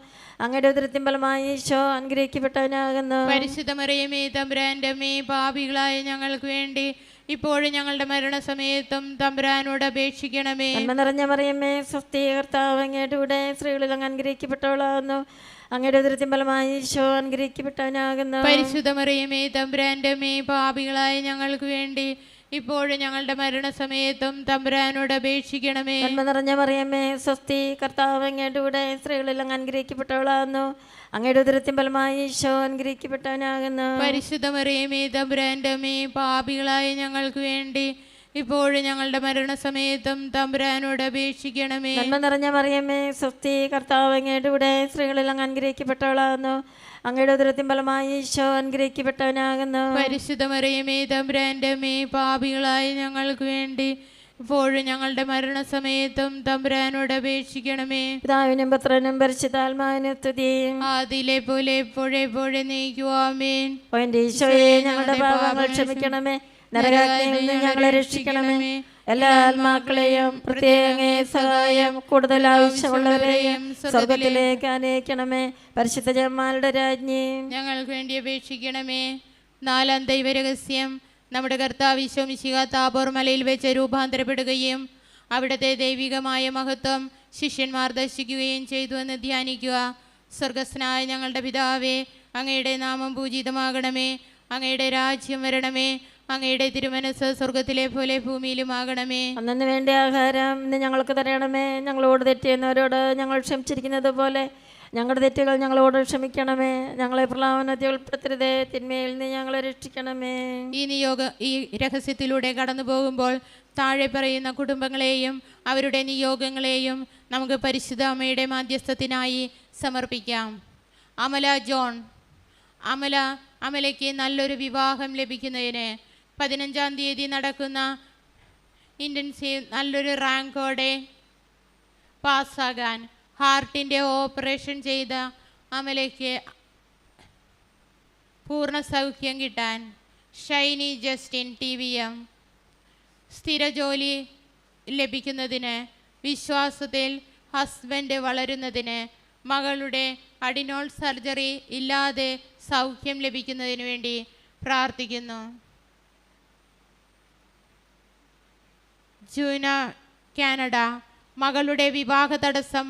അങ്ങയുടെ ഉദരത്തിൻ ഫലമായി ഈശോ അനുഗ്രഹിക്കപ്പെട്ടവനാകുന്നു. പരിശുദ്ധ മറിയമേ തമ്പുരാൻ്റെ അമ്മേ, പാപികളായ ഞങ്ങൾക്ക് വേണ്ടി ഇപ്പോഴും ഞങ്ങളുടെ മരണസമയത്തും തമ്പുരാനോട് അപേക്ഷിക്കണമേ. നന്മ നിറഞ്ഞ മറിയമേ സ്വസ്തി, കർത്താവ് അങ്ങയുടെ കൂടെ സ്ത്രീകളെല്ലാം അനുഗ്രഹിക്കപ്പെട്ടവളാകുന്നു. അങ്ങയുടെ ഉദരത്തിൻ ഫലമായി ഈശോ അനുഗ്രഹിക്കപ്പെട്ടവനാകുന്നു. പരിശുദ്ധ മറിയമേ തമ്പുരാൻ്റെ അമ്മേ, പാപികളായ ഞങ്ങൾക്ക് വേണ്ടി ഇപ്പോഴും ഞങ്ങളുടെ മരണസമയത്തും തമ്പുരാനോട് അപേക്ഷിക്കണമേ. നന്മ നിറഞ്ഞ മറിയമേ സ്വസ്തി, കർത്താവ് അങ്ങയുടെ കൂടെ സ്ത്രീകളെല്ലാം അനുഗ്രഹിക്കപ്പെട്ടവളാകുന്നു. അങ്ങയുടെ ഉദരത്തിൻ ഫലമായി ഈശോ അനുഗ്രഹിക്കപ്പെട്ടവനാകുന്നു. പരിശുദ്ധ മറിയമേ തമ്പുരാൻ്റെ അമ്മേ, പാപികളായ ഞങ്ങൾക്ക് വേണ്ടി ഇപ്പോഴും ഞങ്ങളുടെ മരണസമയത്തും തമ്പുരാനോട് അപേക്ഷിക്കണമേ. നന്മ നിറഞ്ഞ മറിയമേ സ്വസ്തി, കർത്താവ് അങ്ങയുടെ കൂടെ സ്ത്രീകളെല്ലാം അനുഗ്രഹിക്കപ്പെട്ടവളാകുന്നു. അങ്ങയുടെ ഉദരത്തിൻ ഫലമായി ഈശോ അനുഗ്രഹിക്കപ്പെട്ടവനാകുന്നു. പരിശുദ്ധ മറിയമേ തമ്പുരാൻ്റെ അമ്മേ, പാപികളായ ഞങ്ങൾക്ക് വേണ്ടി ഇപ്പോഴും ഞങ്ങളുടെ മരണസമയത്തും തമ്പുരാനോട് അപേക്ഷിക്കണമേ. പിതാവിനും പുത്രനും പരിശുദ്ധാത്മാവിനും സ്തുതി. ആദിയിലെ പോലെ എപ്പോഴെപ്പോഴും നീക്കുവാമേൻ. ഓന്റെ ഈശോയെ ഞങ്ങളുടെ പാപങ്ങൾ ക്ഷമിക്കണമേ. നരകാഗ്നിയിൽ നിന്ന് ഞങ്ങളെ രക്ഷിക്കണമേ. എല്ലാ ആത്മാക്കളെയും പ്രത്യേക സഹായം കൂടുതൽ ആവശ്യമുള്ളവരെയും സ്വർഗത്തിലേക്ക് അനയിക്കണമേ. പരിശുദ്ധ ജപമാലയുടെ രാജ്ഞി ഞങ്ങൾക്ക് വേണ്ടി അപേക്ഷിക്കണമേ. 4-ാം ദൈവരഹസ്യം. നമ്മുടെ കർത്താവ് ഈശോ മിശിഹാ താബോർ മലയിൽ വെച്ച് രൂപാന്തരപ്പെടുകയും അവിടുത്തെ ദൈവികമായ മഹത്വം ശിഷ്യന്മാർ ദർശിക്കുകയും ചെയ്തു എന്ന് ധ്യാനിക്കുക. സ്വർഗസ്നായ ഞങ്ങളുടെ പിതാവേ, അങ്ങയുടെ നാമം പൂജിതമാകണമേ. അങ്ങയുടെ രാജ്യം വരണമേ. അങ്ങയുടെ തിരുമനസ് സ്വർഗത്തിലെ പോലെ ഭൂമിയിലുമാകണമേ. അന്നു വേണ്ട ആഹാരം ഇന്ന് ഞങ്ങൾക്ക് തരണമേ. ഞങ്ങളോട് തെറ്റ് ചെയ്യുന്നവരോട് ഞങ്ങൾ ക്ഷമിച്ചിരിക്കുന്നത് പോലെ ഞങ്ങളുടെ തെറ്റുകൾ ഞങ്ങളോട് ക്ഷമിക്കണമേ. ഞങ്ങളെ പ്രലോഭനത്തിൽ ഉൾപ്പെടുത്തരുതേ, തിന്മയിൽ നിന്ന് ഞങ്ങളെ രക്ഷിക്കണമേ. ഈ രഹസ്യത്തിലൂടെ കടന്നു പോകുമ്പോൾ താഴെ പറയുന്ന കുടുംബങ്ങളെയും അവരുടെ നിയോഗങ്ങളെയും നമുക്ക് പരിശുദ്ധ അമ്മയുടെ മാധ്യസ്ഥത്തിനായി സമർപ്പിക്കാം. അമല ജോൺ. അമലയ്ക്ക് നല്ലൊരു വിവാഹം ലഭിക്കുന്നതിന് 15-ാം തീയതി നടക്കുന്ന ഇൻറ്റൻസീവ് നല്ലൊരു റാങ്കോടെ പാസ്സാകാൻ, ഹാർട്ടിൻ്റെ ഓപ്പറേഷൻ ചെയ്ത അമലയ്ക്ക് പൂർണ്ണ സൗഖ്യം കിട്ടാൻ, ഷൈനി ജസ്റ്റിൻ TVM സ്ഥിര ജോലി ലഭിക്കുന്നതിന്, വിശ്വാസത്തിൽ ഹസ്ബൻഡ് വളരുന്നതിന്, മകളുടെ അഡിനോൾ സർജറി ഇല്ലാതെ സൗഖ്യം ലഭിക്കുന്നതിന് വേണ്ടി പ്രാർത്ഥിക്കുന്നു. ജൂന കാനഡ. മകളുടെ വിവാഹ തടസ്സം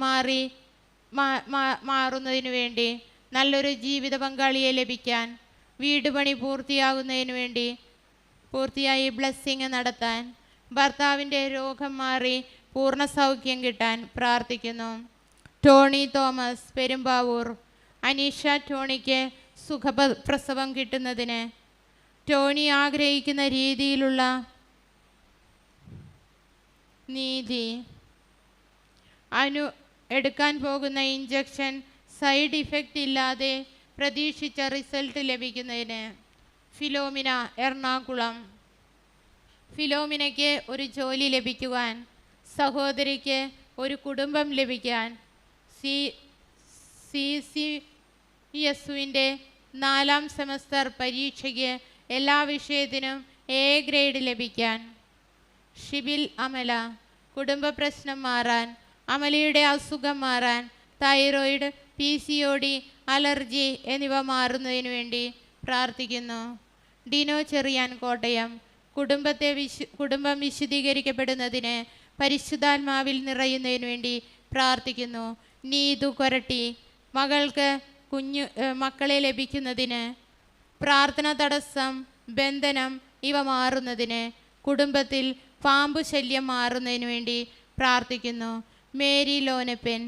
മാറുന്നതിന് വേണ്ടി, നല്ലൊരു ജീവിത പങ്കാളിയെ ലഭിക്കാൻ, വീട് പണി പൂർത്തിയായി ബ്ലെസ്സിങ് നടത്താൻ, ഭർത്താവിൻ്റെ രോഗം മാറി പൂർണ്ണ സൗഖ്യം കിട്ടാൻ പ്രാർത്ഥിക്കുന്നു. Tony Thomas Perumbavoor. Aneesha tonic സുഖപ്രസവം കിട്ടുന്നതിന്, ടോണി ആഗ്രഹിക്കുന്ന രീതിയിലുള്ള നീതി, എടുക്കാൻ പോകുന്ന ഇഞ്ചക്ഷൻ സൈഡ് ഇഫക്റ്റ് ഇല്ലാതെ പ്രതീക്ഷിച്ച റിസൾട്ട് ലഭിക്കുന്നതിന്, ഫിലോമിന എറണാകുളം. ഫിലോമിനയ്ക്ക് ഒരു ജോലി ലഭിക്കുവാൻ, സഹോദരിക്ക് ഒരു കുടുംബം ലഭിക്കാൻ, CCSUവിൻ്റെ 4ാം സെമസ്റ്റർ പരീക്ഷയ്ക്ക് എല്ലാ വിഷയത്തിനും A ഗ്രേഡ് ലഭിക്കാൻ, ഷിബിൽ അമല. കുടുംബ പ്രശ്നം മാറാൻ, അമലയുടെ അസുഖം മാറാൻ, തൈറോയിഡ്, PCOD, അലർജി എന്നിവ മാറുന്നതിന് വേണ്ടി പ്രാർത്ഥിക്കുന്നു. ഡിനോ ചെറിയാൻ കോട്ടയം. കുടുംബം വിശുദ്ധീകരിക്കപ്പെടുന്നതിന്, പരിശുദ്ധാത്മാവിൽ നിറയുന്നതിന് വേണ്ടി പ്രാർത്ഥിക്കുന്നു. നീതു കൊരട്ടി. മകൾക്ക് മക്കളെ ലഭിക്കുന്നതിന്, പ്രാർത്ഥന തടസ്സം, ബന്ധനം ഇവ മാറുന്നതിന്, കുടുംബത്തിൽ പാമ്പു ശല്യം മാറുന്നതിന് വേണ്ടി പ്രാർത്ഥിക്കുന്നു. മേരി ലോനപ്പൻ.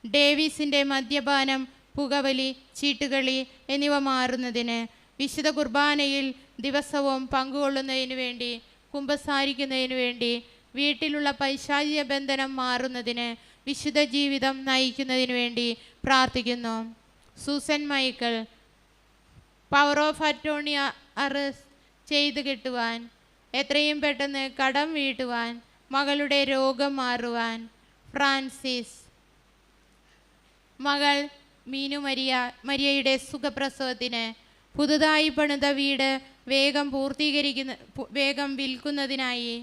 ഡേവിസിൻ്റെ മദ്യപാനം, പുകവലി, ചീട്ടുകളി എന്നിവ മാറുന്നതിന്, വിശുദ്ധ കുർബാനയിൽ ദിവസവും പങ്കുകൊള്ളുന്നതിന് വേണ്ടി, കുമ്പസാരിക്കുന്നതിന് വേണ്ടി, വീട്ടിലുള്ള പൈശാചിക ബന്ധനം മാറുന്നതിന്, വിശുദ്ധ ജീവിതം നയിക്കുന്നതിന് വേണ്ടി പ്രാർത്ഥിക്കുന്നു. Susan Michael. Power of attorney arrest ചെയ്ത് കിട്ടുവാൻ, എത്രയും പെട്ടെന്ന് കടം വീട്ടുവാൻ, മകളുടെ രോഗം മാറുവാൻ, ഫ്രാൻസിസ്. മകൾ മീനു മരിയയുടെ സുഖപ്രസവത്തിന്, പുതുതായി പണിത വീട് വേഗം വിൽക്കുന്നതിനായി,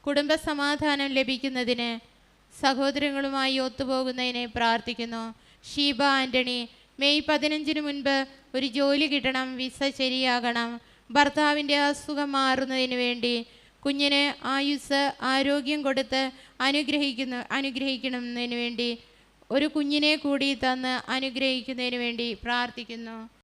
കുടുംബസമാധാനം ലഭിക്കുന്നതിന്, സഹോദരങ്ങളുമായി ഒത്തുപോകുന്നതിനെ പ്രാർത്ഥിക്കുന്നു. ഷീബ ആൻ്റണി. മെയ് 15-ന് മുൻപ് ഒരു ജോലി കിട്ടണം, വിസ ശരിയാകണം, ഭർത്താവിൻ്റെ അസുഖം മാറുന്നതിന് വേണ്ടി, കുഞ്ഞിന് ആയുസ് ആരോഗ്യം കൊടുത്ത് അനുഗ്രഹിക്കണമെന്നതിന് വേണ്ടി, ഒരു കുഞ്ഞിനെ കൂടി തന്ന് അനുഗ്രഹിക്കുന്നതിന് വേണ്ടി പ്രാർത്ഥിക്കുന്നു.